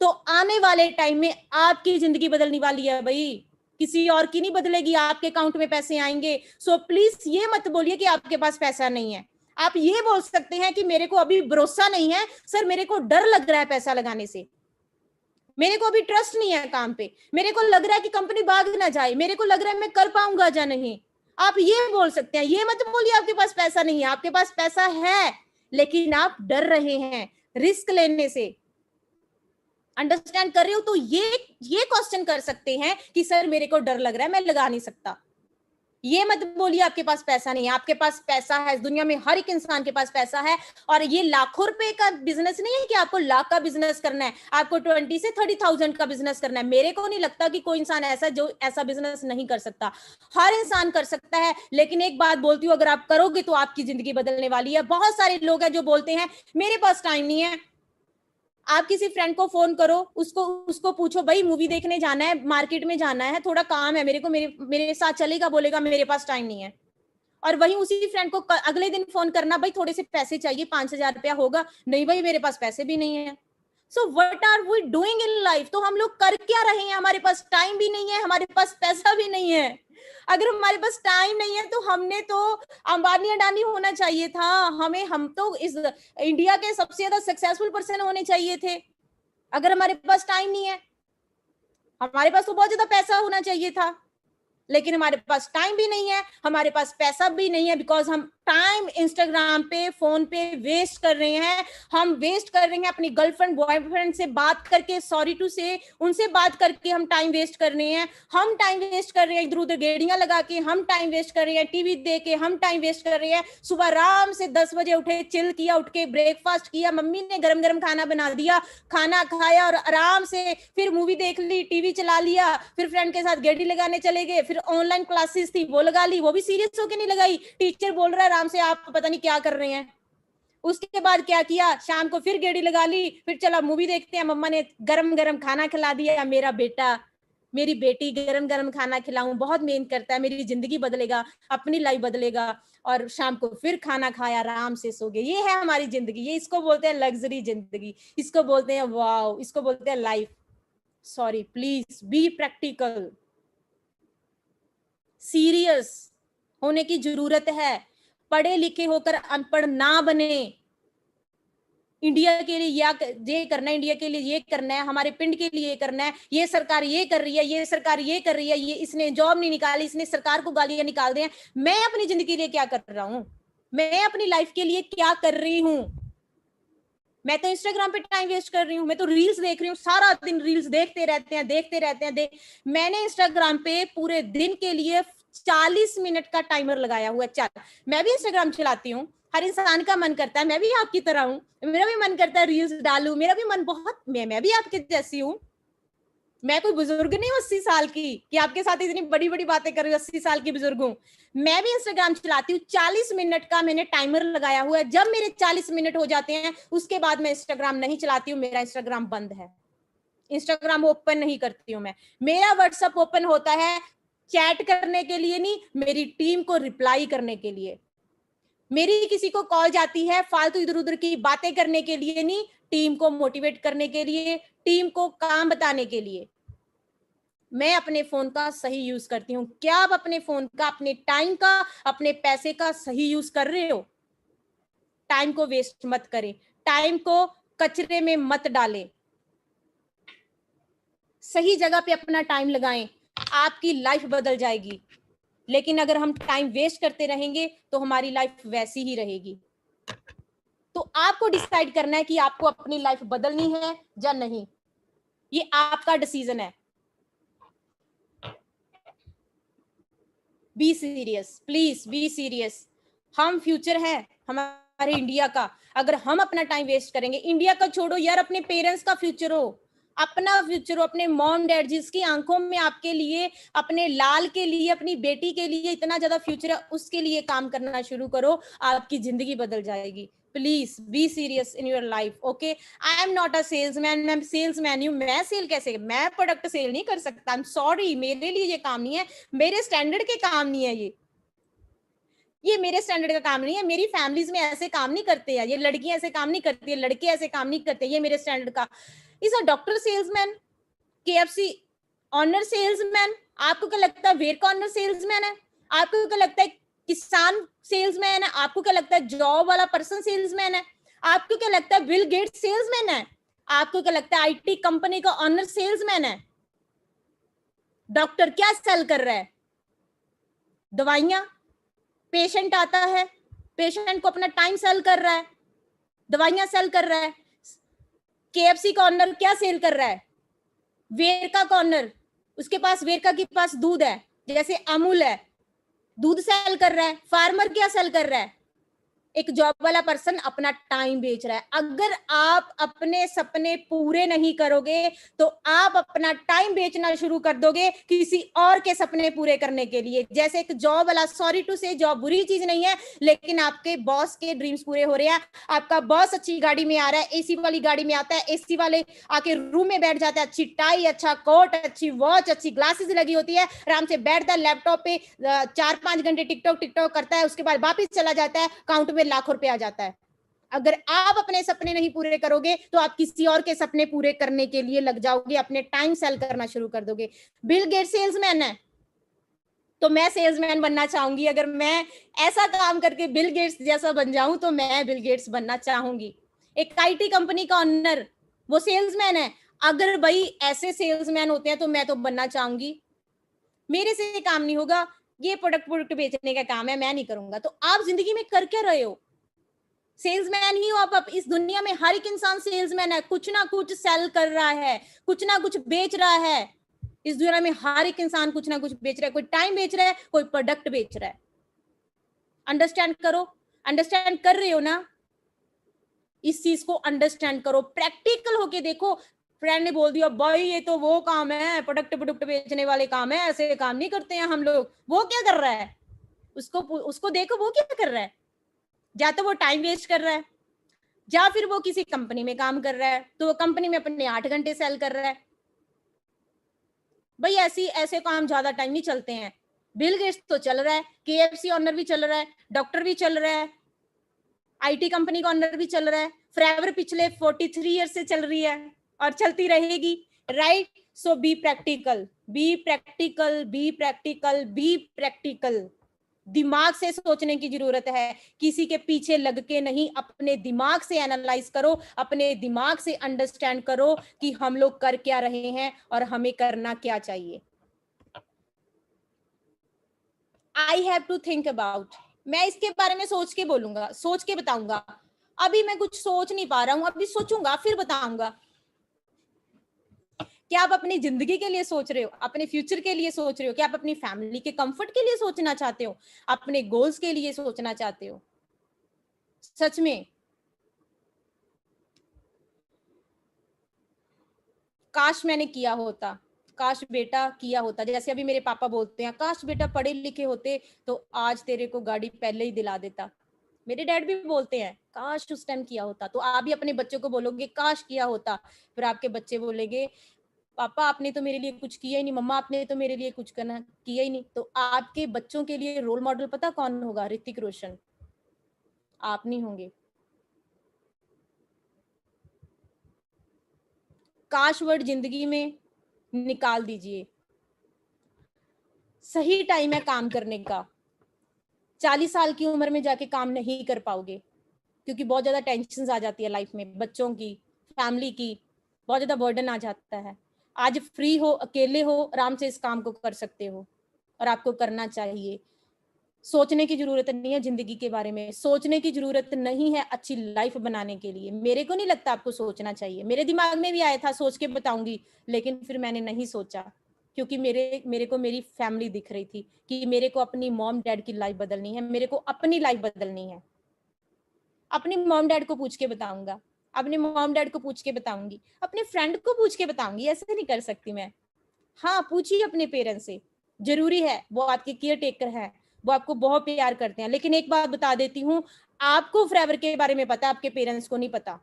तो आने वाले टाइम में आपकी जिंदगी बदलने वाली है भाई, किसी और की नहीं बदलेगी, आपके अकाउंट में पैसे आएंगे। सो प्लीज ये मत बोलिए कि आपके पास पैसा नहीं है। आप ये बोल सकते हैं कि मेरे को अभी भरोसा नहीं है सर, मेरे को डर लग रहा है पैसा लगाने से, मेरे को अभी ट्रस्ट नहीं है काम पे, मेरे को लग रहा है कि कंपनी भाग ना जाए, मेरे को लग रहा है मैं कर पाऊंगा या नहीं। आप ये बोल सकते हैं। ये मत बोलिए आपके पास पैसा नहीं है। आपके पास पैसा है लेकिन आप डर रहे हैं रिस्क लेने से। अंडरस्टैंड कर रहे हो? तो ये क्वेश्चन कर सकते हैं कि सर मेरे को डर लग रहा है, मैं लगा नहीं सकता। ये मत बोलिए आपके पास पैसा नहीं है। आपके पास पैसा है। इस दुनिया में हर एक इंसान के पास पैसा है। और ये लाखों रुपए का बिजनेस नहीं है कि आपको लाख का बिजनेस करना है, आपको 20 से 30,000 का बिजनेस करना है। मेरे को नहीं लगता कि कोई इंसान ऐसा जो ऐसा बिजनेस नहीं कर सकता। हर इंसान कर सकता है। लेकिन एक बात बोलती हूँ, अगर आप करोगे तो आपकी जिंदगी बदलने वाली है। बहुत सारे लोग हैं जो बोलते हैं मेरे पास टाइम नहीं है। आप किसी फ्रेंड को फोन करो, उसको पूछो भाई मूवी देखने जाना है, मार्केट में जाना है, थोड़ा काम है मेरे को, मेरे साथ चलेगा? बोलेगा मेरे पास टाइम नहीं है। और वहीं उसी फ्रेंड को अगले दिन फोन करना, भाई थोड़े से पैसे चाहिए, 5,000 रुपया होगा? नहीं भाई मेरे पास पैसे भी नहीं है। So what are we doing in life? तो हम लोग कर क्या रहे हैं? हमारे पास टाइम भी नहीं है, हमारे पास पैसा भी नहीं है। अगर हमारे पास टाइम नहीं है तो हमने तो अंबानी अडानी होना चाहिए था। हम तो इस इंडिया के सबसे ज्यादा सक्सेसफुल पर्सन होने चाहिए थे। अगर हमारे पास टाइम नहीं है, हमारे पास तो बहुत ज्यादा पैसा होना चाहिए था, लेकिन हमारे पास टाइम भी नहीं है, हमारे पास पैसा भी नहीं है। बिकॉज हम टाइम इंस्टाग्राम पे, फोन पे वेस्ट कर रहे हैं। हम वेस्ट कर रहे हैं अपनी गर्लफ्रेंड बॉयफ्रेंड से बात करके, सॉरी टू से, उनसे बात करके हम टाइम वेस्ट कर रहे हैं। हम टाइम वेस्ट कर रहे हैं इधर उधर गेड़ियां लगा के, हम टाइम वेस्ट कर रहे हैं टीवी देख के, हम टाइम वेस्ट कर रहे हैं। सुबह आराम से 10 बजे उठे, चिल किया, उठ के ब्रेकफास्ट किया, मम्मी ने गरम गरम खाना बना दिया, खाना खाया और आराम से फिर मूवी देख ली, टीवी चला लिया, फिर फ्रेंड के साथ गेड़ी लगाने चले गए, फिर ऑनलाइन क्लासेस थी वो लगा ली, वो भी सीरियस होके नहीं लगाई। टीचर बोल रहा है आराम से, आप पता नहीं क्या कर रहे हैं। उसके बाद क्या किया, शाम को फिर गेड़ी लगा ली, फिर चला मूवी देखते हैं, मम्मा ने गरम गरम खाना खिला दिया। मेरा बेटा मेरी बेटी गरम गरम खाना खिलाऊं, बहुत मेहनत करता है, मेरी जिंदगी बदलेगा, अपनी लाइफ बदलेगा। और शाम को फिर खाना खाया, आराम से सो गए। ये है हमारी जिंदगी। ये इसको बोलते हैं लग्जरी जिंदगी, इसको बोलते हैं वाओ, इसको बोलते हैं life. Sorry, please be practical. Serious होने की जरूरत है। पढ़े लिखे होकर अनपढ़ ना बने। इंडिया के लिए ये करना है, इंडिया के लिए ये करना है, हमारे पिंड के लिए ये करना है, ये सरकार ये कर रही है, ये सरकार ये कर रही है, ये इसने जॉब नहीं निकाली, इसने सरकार को गालियां निकाल दी हैं। मैं अपनी जिंदगी के लिए क्या कर रहा हूं? मैं अपनी लाइफ के लिए क्या कर रही हूं? मैं तो इंस्टाग्राम पे टाइम वेस्ट कर रही हूँ, मैं तो रील्स देख रही हूँ, सारा दिन रील्स देखते रहते हैं। मैंने इंस्टाग्राम पे पूरे दिन के लिए 40 मिनट का टाइमर लगाया हुआ है। मैं भी इंस्टाग्राम चलाती हूँ, हर इंसान का मन करता है, मैं भी आपकी तरह हूँ, मेरा भी मन करता है रील्स डालूं, मेरा भी मन बहुत, मैं भी आपके जैसी हूँ। मैं कोई बुजुर्ग नहीं हूँ 80 साल की कि आपके साथ इतनी बड़ी बड़ी बातें कर रही हूँ, 80 साल की बुजुर्ग हूँ। मैं भी इंस्टाग्राम चलाती हूँ। 40 मिनट का मैंने टाइमर लगाया हुआ है। जब मेरे 40 मिनट हो जाते हैं उसके बाद मैं इंस्टाग्राम नहीं चलाती हूँ, मेरा इंस्टाग्राम बंद है। इंस्टाग्राम ओपन नहीं करती हूँ मैं। मेरा व्हाट्सएप ओपन होता है चैट करने के लिए नहीं, मेरी टीम को रिप्लाई करने के लिए। मेरी किसी को कॉल जाती है फालतू इधर उधर की बातें करने के लिए नहीं, टीम को मोटिवेट करने के लिए, टीम को काम बताने के लिए। मैं अपने फोन का सही यूज करती हूँ। क्या आप अपने फोन का, अपने टाइम का, अपने पैसे का सही यूज कर रहे हो? टाइम को वेस्ट मत करें, टाइम को कचरे में मत डालें, सही जगह पे अपना टाइम लगाएं, आपकी लाइफ बदल जाएगी। लेकिन अगर हम टाइम वेस्ट करते रहेंगे तो हमारी लाइफ वैसी ही रहेगी। तो आपको डिसाइड करना है कि आपको अपनी लाइफ बदलनी है या नहीं, ये आपका डिसीजन है। Be serious, please be serious. हम फ्यूचर है हमारे इंडिया का। अगर हम अपना टाइम वेस्ट करेंगे, इंडिया का छोड़ो यार, अपने पेरेंट्स का फ्यूचर हो, अपना फ्यूचर हो, अपने मॉम डैड जिसकी आंखों में आपके लिए, अपने लाल के लिए, अपनी बेटी के लिए इतना ज्यादा फ्यूचर है, उसके लिए काम करना शुरू करो, आपकी जिंदगी बदल जाएगी। Please be serious in your life, okay. I am not a salesman, मैं सेल्समैन हूँ, मैं सेल कैसे, मैं प्रोडक्ट सेल नहीं कर सकता, आई एम सॉरी, मेरे लिए ये काम नहीं है, मेरे स्टैंडर्ड के काम नहीं है ये मेरे स्टैंडर्ड का काम नहीं है, मेरी फैमिलीज में ऐसे काम नहीं करते हैं, ये लड़कियां ऐसे काम नहीं करती है, लड़के ऐसे काम नहीं करते, ये मेरे स्टैंडर्ड का। Is a doctor salesman, KFC owner salesman, आपको क्या लगता है वेर का ऑनर सेल्समैन है? आपको क्या लगता है किसान सेल्समैन है? आपको क्या लगता है जॉब वाला पर्सन सेल्समैन है? आपको क्या लगता है बिल गेट्स सेल्समैन है? आपको क्या लगता है आईटी कंपनी का ऑनर सेल्समैन है? डॉक्टर क्या सेल कर रहा है? दवाइयां। पेशेंट आता है, पेशेंट को अपना टाइम सेल कर रहा है, दवाइयां सेल कर रहा है। केएफसी कॉर्नर क्या सेल कर रहा है? वेरका कॉर्नर, उसके पास वेरका के पास दूध है, जैसे अमूल है, दूध सेल कर रहा है। फार्मर क्या सेल कर रहा है? एक जॉब वाला पर्सन अपना टाइम बेच रहा है। अगर आप अपने सपने पूरे नहीं करोगे तो आप अपना टाइम बेचना शुरू कर दोगे किसी और के सपने पूरे करने के लिए। जैसे एक जॉब वाला, सॉरी टू से जॉब बुरी चीज नहीं है, लेकिन आपके बॉस के ड्रीम्स पूरे हो रहे हैं, आपका बॉस अच्छी गाड़ी में आ रहा है, एसी वाली गाड़ी में आता है, एसी वाले आके रूम में बैठ जाता है, अच्छी टाई, अच्छा कोट, अच्छी वॉच, अच्छी ग्लासेस लगी होती है, आराम से बैठता है लैपटॉप पे 4-5 घंटे टिकटॉक टिकटॉक करता है, उसके बाद वापिस चला जाता है, अकाउंट में लाखों रुपए आ जाता है। अगर आप अपने सपने नहीं पूरे करोगे तो आप किसी और के सपने पूरे करने के लिए लग जाओगे, अपने टाइम सेल करना शुरू कर दोगे। बिल गेट्स सेल्समैन है तो मैं सेल्समैन बनना चाहूंगी। अगर मैं ऐसा काम करके बिल गेट्स जैसा बन जाऊं तो मैं बिल गेट्स बनना चाहूंगी। एक आईटी कंपनी का ओनर, वो सेल्समैन है, अगर भाई ऐसे सेल्समैन होते हैं तो मैं तो बनना चाहूंगी। मेरे से काम नहीं होगा, ये प्रोडक्ट बेचने का काम है, मैं नहीं करूंगा। तो आप जिंदगी में कर क्या रहे हो? सेल्समैन ही हो आप। इस दुनिया में हर एक इंसान सेल्समैन है, कुछ ना कुछ सेल कर रहा है, कुछ ना कुछ बेच रहा है। इस दुनिया में हर एक इंसान कुछ ना कुछ बेच रहा है, कोई टाइम बेच रहा है, कोई प्रोडक्ट बेच रहा है। अंडरस्टैंड करो, अंडरस्टैंड कर रहे हो ना? इस चीज को अंडरस्टैंड करो, प्रैक्टिकल होके देखो। फ्रेंड ने बोल दिया भाई ये तो वो काम है, प्रोडक्ट प्रोडक्ट बेचने वाले काम है, ऐसे काम नहीं करते हैं हम लोग। वो क्या कर रहा है? उसको उसको देखो वो क्या कर रहा है। या तो वो टाइम वेस्ट कर रहा है, या फिर वो किसी कंपनी में काम कर रहा है, तो वो कंपनी में अपने 8 घंटे सेल कर रहा है। भाई ऐसे काम ज्यादा टाइम नहीं चलते हैं। बिल गेट्स तो चल रहा है, केएफसी ऑनर भी चल रहा है, डॉक्टर भी चल रहा है, आईटी कंपनी का ऑनर भी चल रहा है। फॉरएवर पिछले 43 ईयर से चल रही है और चलती रहेगी, right? So be practical, be practical, be practical, be practical. दिमाग से सोचने की जरूरत है, किसी के पीछे लग के नहीं। अपने दिमाग से एनालाइज करो, अपने दिमाग से अंडरस्टैंड करो कि हम लोग कर क्या रहे हैं और हमें करना क्या चाहिए। I have to think about, मैं इसके बारे में सोच के बोलूंगा, सोच के बताऊंगा। अभी मैं कुछ सोच नहीं पा रहा हूं, अभी सोचूंगा फिर बताऊंगा। क्या आप अपनी जिंदगी के लिए सोच रहे हो, अपने फ्यूचर के लिए सोच रहे हो, क्या आप अपनी फैमिली के कंफर्ट के लिए सोचना चाहते हो, अपने गोल्स के लिए सोचना चाहते हो? सच में काश मैंने किया होता, काश बेटा किया होता। जैसे अभी मेरे पापा बोलते हैं काश बेटा पढ़े लिखे होते तो आज तेरे को गाड़ी पहले ही दिला देता। मेरे डैड भी बोलते हैं काश उस टाइम किया होता। तो आप भी अपने बच्चों को बोलोगे काश किया होता, फिर आपके बच्चे बोलेंगे पापा आपने तो मेरे लिए कुछ किया ही नहीं, मम्मा आपने तो मेरे लिए कुछ करना किया ही नहीं, तो आपके बच्चों के लिए रोल मॉडल पता कौन होगा? ऋतिक रोशन, आप नहीं होंगे। काश वर्ड जिंदगी में निकाल दीजिए। सही टाइम है काम करने का। 40 साल की उम्र में जाके काम नहीं कर पाओगे, क्योंकि बहुत ज्यादा टेंशन आ जाती है लाइफ में, बच्चों की, फैमिली की, बहुत ज्यादा बर्डन आ जाता है। आज फ्री हो, अकेले हो, आराम से इस काम को कर सकते हो और आपको करना चाहिए। सोचने की जरूरत नहीं है जिंदगी के बारे में, सोचने की जरूरत नहीं है अच्छी लाइफ बनाने के लिए। मेरे को नहीं लगता आपको सोचना चाहिए। मेरे दिमाग में भी आया था सोच के बताऊंगी, लेकिन फिर मैंने नहीं सोचा, क्योंकि मेरे को मेरी फैमिली दिख रही थी कि मेरे को अपनी मॉम डैड की लाइफ बदलनी है, मेरे को अपनी लाइफ बदलनी है। अपनी मॉम डैड को पूछ के बताऊंगा, अपने मॉम डैड को पूछ के बताऊंगी, अपने फ्रेंड को पूछ के बताऊंगी, ऐसे नहीं कर सकती मैं। हाँ, पूछिए अपने पेरेंट्स से, जरूरी है, वो आपके केयर टेकर है, वो आपको बहुत प्यार करते हैं। लेकिन एक बात बता देती हूँ, आपको फॉरएवर के बारे में पता है, आपके पेरेंट्स को नहीं पता।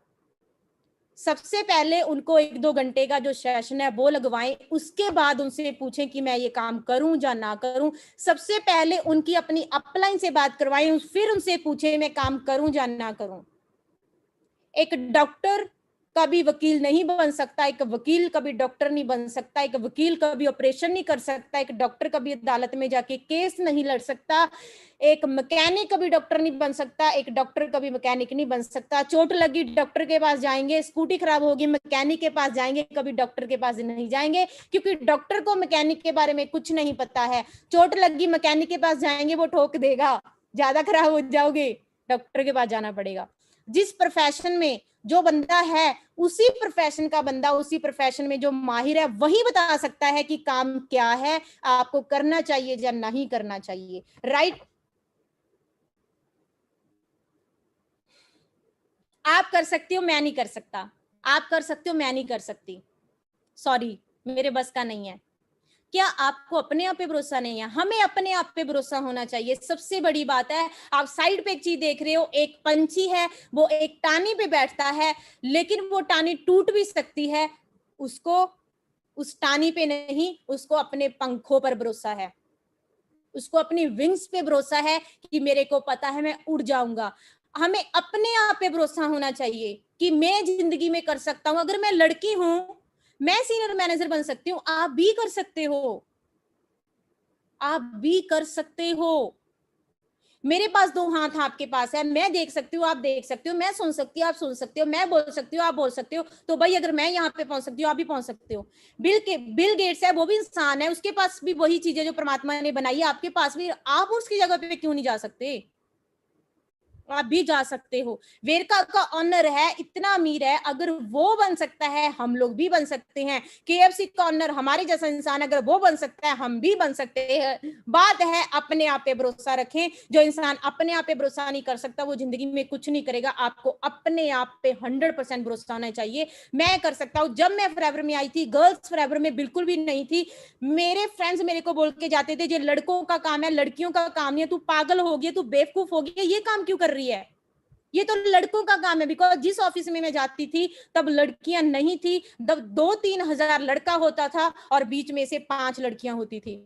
सबसे पहले उनको 1-2 घंटे का जो सेशन है वो लगवाएं, उसके बाद उनसे पूछें कि मैं ये काम करूं या ना करूं। सबसे पहले उनकी अपनी अपलाइन से बात करवाएं, फिर उनसे पूछें मैं काम करूं या ना करूं। एक डॉक्टर कभी वकील नहीं बन सकता, एक वकील कभी डॉक्टर नहीं बन सकता, एक वकील कभी ऑपरेशन नहीं कर सकता, एक डॉक्टर कभी अदालत में जाके केस नहीं लड़ सकता, एक मैकेनिक कभी डॉक्टर नहीं बन सकता, एक डॉक्टर कभी मैकेनिक नहीं बन सकता। चोट लगी डॉक्टर के पास जाएंगे, स्कूटी खराब होगी मैकेनिक के पास जाएंगे, कभी डॉक्टर के पास नहीं जाएंगे, क्योंकि डॉक्टर को मैकेनिक के बारे में कुछ नहीं पता है। चोट लगी मैकेनिक के पास जाएंगे, वो ठोक देगा, ज्यादा खराब हो जाओगे, डॉक्टर के पास जाना पड़ेगा। जिस प्रोफेशन में जो बंदा है, उसी प्रोफेशन का बंदा, उसी प्रोफेशन में जो माहिर है, वही बता सकता है कि काम क्या है, आपको करना चाहिए या नहीं करना चाहिए। राइट? आप कर सकते हो, मैं नहीं कर सकता। आप कर सकते हो, मैं नहीं कर सकती। सॉरी, मेरे बस का नहीं है। क्या आपको अपने आप पे भरोसा नहीं है? हमें अपने आप पे भरोसा होना चाहिए, सबसे बड़ी बात है। आप साइड पे एक चीज देख रहे हो, एक पंछी है, वो एक टानी पे बैठता है, लेकिन वो टानी टूट भी सकती है, उसको उस टानी पे नहीं, उसको अपने पंखों पर भरोसा है, उसको अपनी विंग्स पे भरोसा है कि मेरे को पता है मैं उड़ जाऊंगा। हमें अपने आप पे भरोसा होना चाहिए कि मैं जिंदगी में कर सकता हूं। अगर मैं लड़की हूं, मैं सीनियर मैनेजर बन सकती हूँ, आप भी कर सकते हो, आप भी कर सकते हो। मेरे पास 2 हाथ आपके पास है, मैं देख सकती हूँ, आप देख सकते हो, मैं सुन सकती हूँ, आप सुन सकते हो, मैं बोल सकती हूँ, आप बोल सकते हो। तो भाई अगर मैं यहाँ पे पहुंच सकती हूँ, आप भी पहुंच सकते हो। बिल गेट्स है, वो भी इंसान है, उसके पास भी वही चीजें जो परमात्मा ने बनाई है, आपके पास भी, आप उसकी जगह पे क्यों नहीं जा सकते? आप भी जा सकते हो। वेरका का ऑनर है, इतना अमीर है, अगर वो बन सकता है, हम लोग भी बन सकते हैं। केएफसी का ऑनर हमारे जैसा इंसान, अगर वो बन सकता है, हम भी बन सकते हैं। बात है अपने आप पे भरोसा रखें। जो इंसान अपने आप पे भरोसा नहीं कर सकता, वो जिंदगी में कुछ नहीं करेगा। आपको अपने आप पे 100% भरोसा होना चाहिए। मैं कर सकता हूँ। जब मैं फॉरएवर में आई थी, गर्ल्स फॉरएवर में बिल्कुल भी नहीं थी। मेरे फ्रेंड्स मेरे को बोल के जाते थे, ये लड़कों का काम है, लड़कियों का काम नहीं है, तू पागल हो गई, तू बेवकूफ हो गई, ये काम क्यों कर रही है, ये तो लड़कों का काम है। बिकॉज जिस ऑफिस में मैं जाती थी तब लड़कियां नहीं थी, तब 2-3 हजार लड़का होता था और बीच में से 5 लड़कियां होती थी।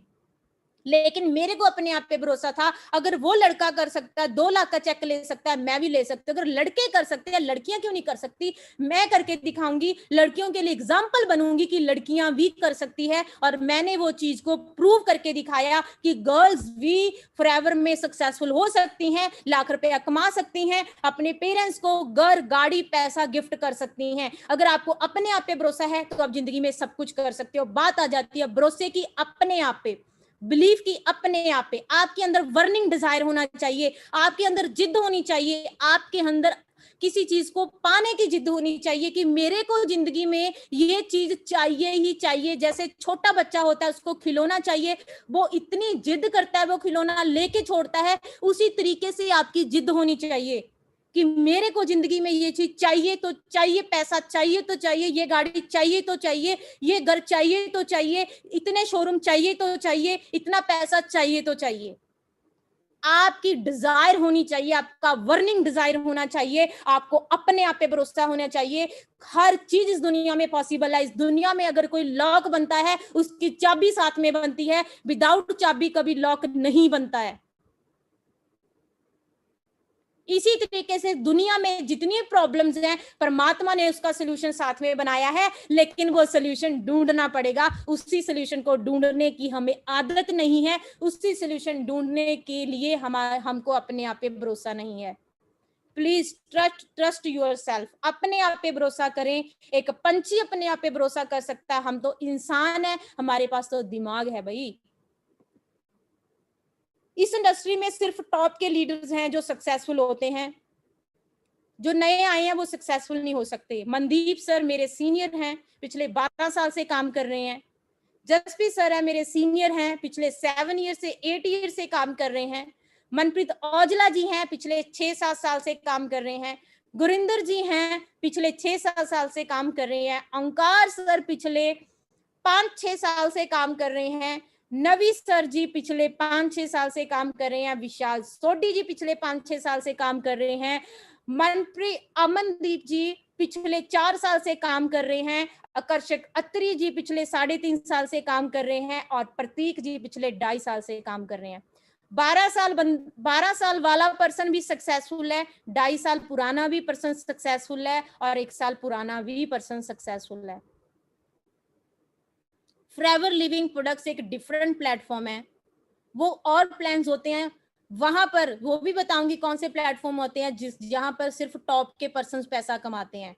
लेकिन मेरे को अपने आप पे भरोसा था, अगर वो लड़का कर सकता है, 2 लाख का चेक ले सकता है, मैं भी ले सकती हूँ। अगर लड़के कर सकते हैं, लड़कियां क्यों नहीं कर सकती? मैं करके दिखाऊंगी, लड़कियों के लिए एग्जाम्पल बनूंगी कि लड़कियां भी कर सकती है। और मैंने वो चीज को प्रूव करके दिखाया कि गर्ल्स भी फॉरएवर में सक्सेसफुल हो सकती हैं, लाख रुपया कमा सकती हैं, अपने पेरेंट्स को घर, गाड़ी, पैसा गिफ्ट कर सकती हैं। अगर आपको अपने आप पे भरोसा है तो आप जिंदगी में सब कुछ कर सकते हो। बात आ जाती है भरोसे की अपने आप पे, बिलीफ की अपने आप पे। आपके अंदर वर्निंग डिजायर होना चाहिए, आपके अंदर जिद होनी चाहिए, आपके अंदर किसी चीज को पाने की जिद होनी चाहिए कि मेरे को जिंदगी में ये चीज चाहिए ही चाहिए। जैसे छोटा बच्चा होता है, उसको खिलौना चाहिए, वो इतनी जिद करता है, वो खिलौना लेके छोड़ता है। उसी तरीके से आपकी जिद होनी चाहिए कि मेरे को जिंदगी में ये चीज चाहिए तो चाहिए, पैसा चाहिए तो चाहिए, ये गाड़ी चाहिए तो चाहिए, ये घर चाहिए तो चाहिए, इतने शोरूम चाहिए तो चाहिए, इतना पैसा चाहिए तो चाहिए। आपकी डिजायर होनी चाहिए, आपका वर्निंग डिजायर होना चाहिए, आपको अपने आप पे भरोसा होना चाहिए। हर चीज इस दुनिया में पॉसिबल है। इस दुनिया में अगर कोई लॉक बनता है उसकी चाबी साथ में बनती है, विदाउट चाबी कभी लॉक नहीं बनता है। इसी तरीके से दुनिया में जितनी प्रॉब्लम्स हैं, परमात्मा ने उसका सोल्यूशन साथ में बनाया है, लेकिन वो सोल्यूशन ढूंढना पड़ेगा। उसी सोल्यूशन को ढूंढने की हमें आदत नहीं है, उसी सोल्यूशन ढूंढने के लिए हमको अपने आप पे भरोसा नहीं है। प्लीज ट्रस्ट योर सेल्फ, अपने आप पे भरोसा करें। एक पंछी अपने आप पे भरोसा कर सकता है, हम तो इंसान है, हमारे पास तो दिमाग है भाई। इस इंडस्ट्री में सिर्फ टॉप के लीडर्स हैं जो सक्सेसफुल होते हैं, जो नए आए हैं वो सक्सेसफुल नहीं हो सकते। मनदीप सर मेरे सीनियर हैं, पिछले 12 साल से काम कर रहे हैं। जसप्रीत सर है मेरे सीनियर हैं, पिछले 7 ईयर से 8 ईयर से काम कर रहे हैं। मनप्रीत औजला जी हैं, पिछले 6-7 साल से काम कर रहे हैं। गुरिंदर जी हैं, पिछले 6-7 साल से काम कर रहे हैं। ओंकार सर पिछले 5-6 साल से काम कर रहे हैं। नवी सर जी पिछले 5-6 साल से काम कर रहे हैं। विशाल सोडी जी पिछले 5-6 साल से काम कर रहे हैं। अमनदीप जी पिछले 4 साल से काम कर रहे हैं। आकर्षक अत्री जी पिछले 3.5 साल से काम कर रहे हैं और प्रतीक जी पिछले 2.5 साल से काम कर रहे हैं। 12 साल वाला पर्सन भी सक्सेसफुल है, 2.5 साल पुराना भी पर्सन सक्सेसफुल है और 1 साल पुराना भी पर्सन सक्सेसफुल है। फॉरएवर लिविंग प्रोडक्ट्स एक डिफरेंट प्लेटफॉर्म है, वो और प्लान्स होते हैं वहां पर, वो भी बताऊंगी कौन से प्लेटफॉर्म होते हैं जहां पर सिर्फ टॉप के पर्सन पैसा कमाते हैं।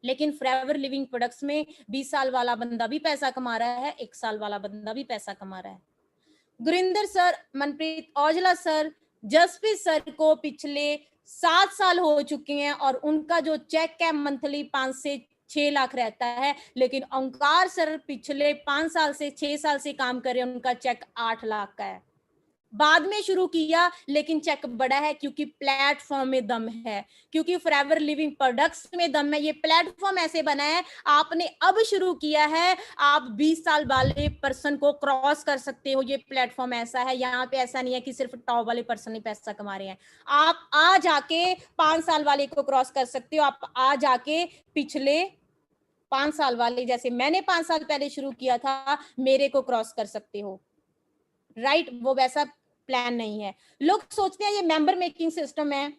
लेकिन फॉरएवर लिविंग प्रोडक्ट्स में 20 साल वाला बंदा भी पैसा कमा रहा है, 1 साल वाला बंदा भी पैसा कमा रहा है। Gurinder sir, Manpreet Aujla sir, Jaspreet sir को पिछले 7 साल हो चुके हैं और उनका जो चेक है मंथली 5 से 6 लाख रहता है। लेकिन ओंकार सर पिछले 5 साल से 6 साल से काम कर रहे हैं, उनका चेक 8 लाख का है। बाद में शुरू किया लेकिन चेक बड़ा है, क्योंकि प्लेटफॉर्म में दम है, क्योंकि फॉरएवर लिविंग प्रोडक्ट्स में दम है। ये प्लेटफॉर्म ऐसे बना है, आपने अब शुरू किया है, आप 20 साल वाले पर्सन को क्रॉस कर सकते हो। ये प्लेटफॉर्म ऐसा है, यहाँ पे ऐसा नहीं है कि सिर्फ टॉप वाले पर्सन ही पैसा कमा रहे हैं। आप आ जाके 5 साल वाले को क्रॉस कर सकते हो, आप आ जाके पिछले 5 साल वाले, जैसे मैंने 5 साल पहले शुरू किया था, मेरे को क्रॉस कर सकते हो। राइट, वो वैसा प्लान नहीं है। लोग सोचते हैं ये मेंबर मेकिंग सिस्टम है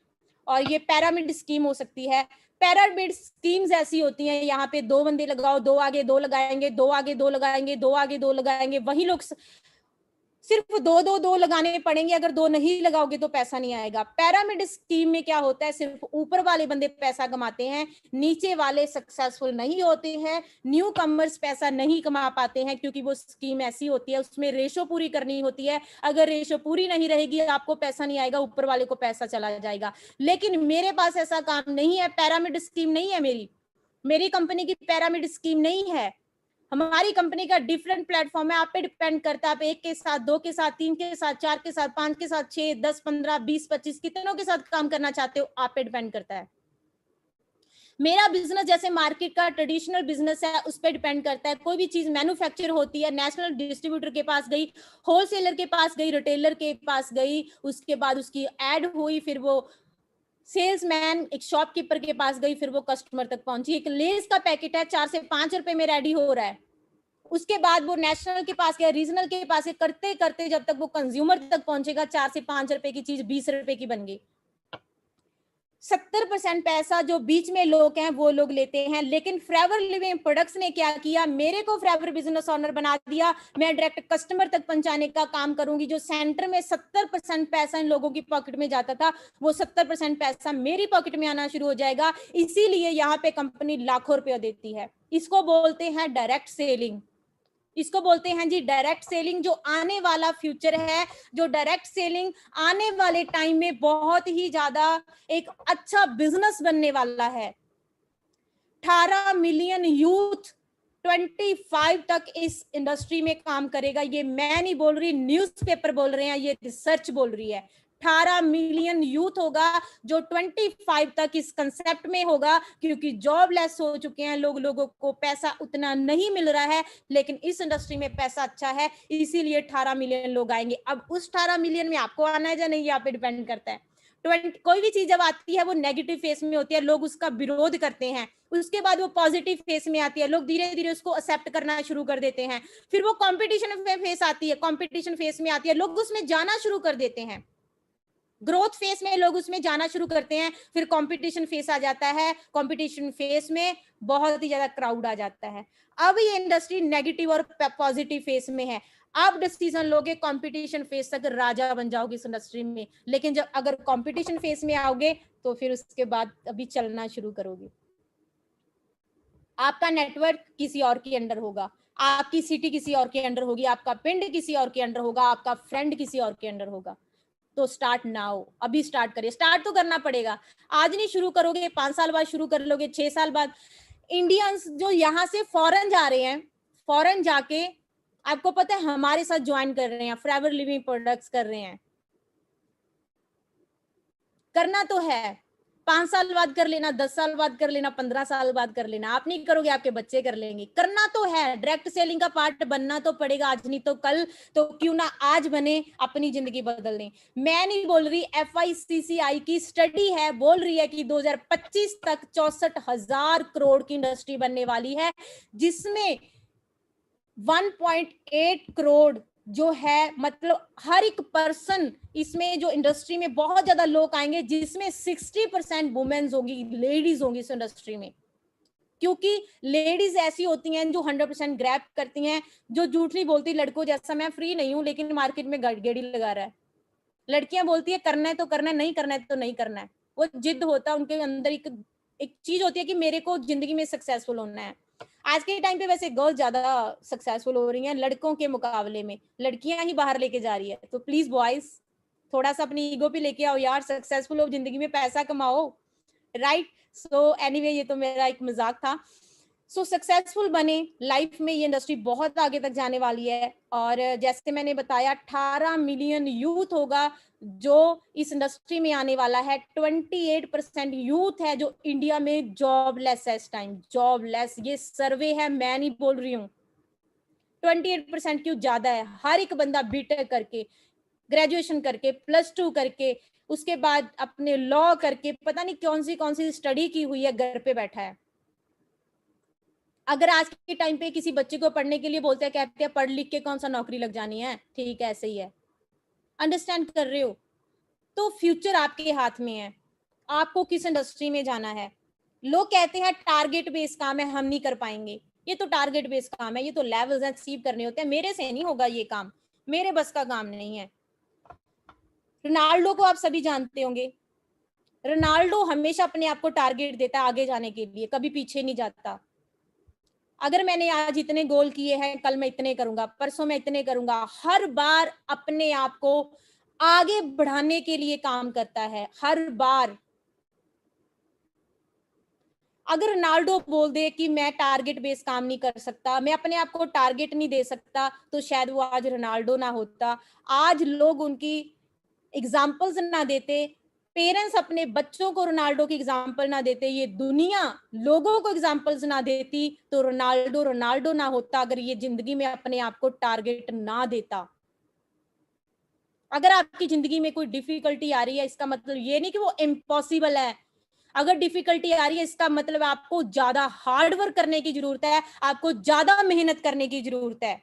और ये पिरामिड स्कीम हो सकती है। पिरामिड स्कीम्स ऐसी होती हैं, यहाँ पे 2 बंदे लगाओ, 2 आगे 2 लगाएंगे, 2 आगे 2 लगाएंगे, 2 आगे 2 लगाएंगे, वही लोग सिर्फ 2 लगाने पड़ेंगे। अगर 2 नहीं लगाओगे तो पैसा नहीं आएगा। पिरामिड स्कीम में क्या होता है, सिर्फ ऊपर वाले बंदे पैसा कमाते हैं, नीचे वाले सक्सेसफुल नहीं होते हैं। न्यू कमर्स पैसा नहीं कमा पाते हैं, क्योंकि वो स्कीम ऐसी होती है, उसमें रेशो पूरी करनी होती है। अगर रेशो पूरी नहीं रहेगी आपको पैसा नहीं आएगा, ऊपर वाले को पैसा चला जाएगा। लेकिन मेरे पास ऐसा काम नहीं है, पिरामिड स्कीम नहीं है। मेरी कंपनी की पिरामिड स्कीम नहीं है। हमारी कंपनी का डिफरेंट प्लेटफॉर्म है, आप पे डिपेंड करता है आप 1 के साथ, 2 के साथ, 3 के साथ, 4 के साथ, 5 के साथ, 6, 10, 15, 20, 25 कितनों के साथ काम करना चाहते हो, आप पे डिपेंड करता है। मेरा बिजनेस जैसे मार्केट का ट्रेडिशनल बिजनेस है, उस पर डिपेंड करता है। कोई भी चीज मैन्युफैक्चर होती है, नेशनल डिस्ट्रीब्यूटर के पास गई, होलसेलर के पास गई, रिटेलर के पास गई, उसके बाद उसकी एड हुई, फिर वो सेल्समैन एक शॉपकीपर के पास गई, फिर वो कस्टमर तक पहुंची। एक लेस का पैकेट है 4 से 5 रुपए में रेडी हो रहा है, उसके बाद वो नेशनल के पास गया, रीजनल के पास, करते करते जब तक वो कंज्यूमर तक पहुंचेगा, 4 से 5 रुपए की चीज 20 रुपए की बन गई। 70% पैसा जो बीच में लोग हैं वो लोग लेते हैं। लेकिन फॉरएवर लिविंग प्रोडक्ट्स ने क्या किया, मेरे को फॉरएवर बिजनेस ओनर बना दिया। मैं डायरेक्ट कस्टमर तक पहुंचाने का काम करूंगी। जो सेंटर में 70% पैसा इन लोगों की पॉकेट में जाता था, वो 70% पैसा मेरी पॉकेट में आना शुरू हो जाएगा। इसीलिए यहाँ पे कंपनी लाखों रुपया देती है। इसको बोलते हैं डायरेक्ट सेलिंग, इसको बोलते हैं जी डायरेक्ट सेलिंग, जो आने वाला फ्यूचर है। जो डायरेक्ट सेलिंग आने वाले टाइम में बहुत ही ज्यादा एक अच्छा बिजनेस बनने वाला है। 18 मिलियन यूथ 25 तक इस इंडस्ट्री में काम करेगा। ये मैं नहीं बोल रही, न्यूज़पेपर बोल रहे हैं, ये रिसर्च बोल रही है। 18 मिलियन यूथ होगा जो 25 तक इस कंसेप्ट में होगा, क्योंकि जॉबलेस हो चुके हैं लोग, लोगों को पैसा उतना नहीं मिल रहा है, लेकिन इस इंडस्ट्री में पैसा अच्छा है, इसीलिए 18 मिलियन लोग आएंगे। अब उस 18 मिलियन में आपको आना है या नहीं, यहाँ पे डिपेंड करता है। कोई भी चीज जब आती है वो नेगेटिव फेस में होती है, लोग उसका विरोध करते हैं, उसके बाद वो पॉजिटिव फेस में आती है, लोग धीरे धीरे उसको एक्सेप्ट करना शुरू कर देते हैं। फिर वो कंपटीशन फेस आती है, कंपटीशन फेस में आती है, लोग उसमें जाना शुरू कर देते हैं। ग्रोथ फेस में लोग उसमें जाना शुरू करते हैं, फिर कंपटीशन फेस आ जाता है, कंपटीशन फेस में बहुत ही ज्यादा क्राउड आ जाता है। अब ये इंडस्ट्री नेगेटिव और पॉजिटिव फेस में है। आप डिसीजन लोगे, कंपटीशन फेस तक राजा बन जाओगे इस इंडस्ट्री में, लेकिन जब अगर कंपटीशन फेस में आओगे तो फिर उसके बाद अभी चलना शुरू करोगे। आपका नेटवर्क किसी और के अंडर होगा, आपकी सिटी किसी और के अंडर होगी, आपका पिंड किसी और के अंडर होगा, आपका फ्रेंड किसी और के अंडर होगा। तो स्टार्ट नाउ, अभी स्टार्ट करिए। स्टार्ट तो करना पड़ेगा, आज नहीं शुरू करोगे 5 साल बाद शुरू कर लोगे, 6 साल बाद। इंडियंस जो यहाँ से फॉरेन जा रहे हैं, फॉरेन जाके आपको पता है हमारे साथ ज्वाइन कर रहे हैं, फॉरएवर लिविंग प्रोडक्ट्स कर रहे हैं। करना तो है, 5 साल बाद कर लेना, 10 साल बाद कर लेना, 15 साल बाद कर लेना, आप नहीं करोगे आपके बच्चे कर लेंगे। करना तो है, डायरेक्ट सेलिंग का पार्ट बनना तो पड़ेगा, आज नहीं तो कल, तो क्यों ना आज बने, अपनी जिंदगी बदल दें। मैं नहीं बोल रही, FICCI की स्टडी है, बोल रही है कि 2025 तक 64,000 करोड़ की इंडस्ट्री बनने वाली है, जिसमें 1.8 करोड़ जो है, मतलब हर एक पर्सन इसमें, जो इंडस्ट्री में बहुत ज्यादा लोग आएंगे, जिसमें 60% वुमेन्स होगी, लेडीज होंगी इस इंडस्ट्री में। क्योंकि लेडीज ऐसी होती हैं जो 100% ग्रैब करती हैं, जो झूठ नहीं बोलती, लड़कों जैसा मैं फ्री नहीं हूं लेकिन मार्केट में गेड़ी लगा रहा है। लड़कियां बोलती है करना है तो करना है, नहीं करना है तो नहीं करना है। वो जिद होता है उनके अंदर, एक चीज होती है कि मेरे को जिंदगी में सक्सेसफुल होना है। आज के टाइम पे वैसे गर्ल्स ज्यादा सक्सेसफुल हो रही हैं लड़कों के मुकाबले में, लड़कियां ही बाहर लेके जा रही है। तो प्लीज बॉयज, थोड़ा सा अपनी ईगो पे लेके आओ यार, सक्सेसफुल हो, जिंदगी में पैसा कमाओ, राइट। सो एनीवे, ये तो मेरा एक मजाक था। सो सक्सेसफुल बने लाइफ में, ये इंडस्ट्री बहुत आगे तक जाने वाली है। और जैसे मैंने बताया 18 मिलियन यूथ होगा जो इस इंडस्ट्री में आने वाला है। 28% यूथ है जो इंडिया में जॉबलेस है इस टाइम, जॉबलेस। ये सर्वे है, मैं नहीं बोल रही हूँ। 28% क्यों ज्यादा है। हर एक बंदा बीटेक करके, ग्रेजुएशन करके, +2 करके, उसके बाद अपने लॉ करके, पता नहीं कौन सी स्टडी की हुई है, घर पे बैठा है। अगर आज के टाइम पे किसी बच्चे को पढ़ने के लिए बोलते हैं, कहते हैं पढ़ लिख के कौन सा नौकरी लग जानी है, ठीक है, ऐसे ही है। अंडरस्टैंड कर रहे हो? तो फ्यूचर आपके हाथ में है, आपको किस इंडस्ट्री में जाना है। लोग कहते हैं टारगेट बेस्ड काम है, हम नहीं कर पाएंगे। ये तो टारगेट बेस्ड काम है, ये तो लेवल्स अचीव करने होते हैं, मेरे से नहीं होगा ये काम, मेरे बस का काम नहीं है। रोनाल्डो को आप सभी जानते होंगे। रोनाल्डो हमेशा अपने आप को टारगेट देता है आगे जाने के लिए, कभी पीछे नहीं जाता। अगर मैंने आज इतने गोल किए हैं, कल मैं इतने करूंगा, परसों मैं इतने करूंगा, हर बार अपने आप को आगे बढ़ाने के लिए काम करता है, हर बार। अगर रोनाल्डो बोल दे कि मैं टारगेट बेस्ड काम नहीं कर सकता, मैं अपने आप को टारगेट नहीं दे सकता, तो शायद वो आज रोनाल्डो ना होता, आज लोग उनकी एग्जाम्पल्स ना देते, पेरेंट्स अपने बच्चों को रोनाल्डो की एग्जाम्पल ना देते, ये दुनिया लोगों को एग्जाम्पल्स ना देती, तो रोनाल्डो रोनाल्डो ना होता अगर ये जिंदगी में अपने आप को टारगेट ना देता। अगर आपकी जिंदगी में कोई डिफिकल्टी आ रही है, इसका मतलब ये नहीं कि वो इम्पॉसिबल है। अगर डिफिकल्टी आ रही है, इसका मतलब आपको ज्यादा हार्ड वर्क करने की जरूरत है, आपको ज्यादा मेहनत करने की जरूरत है।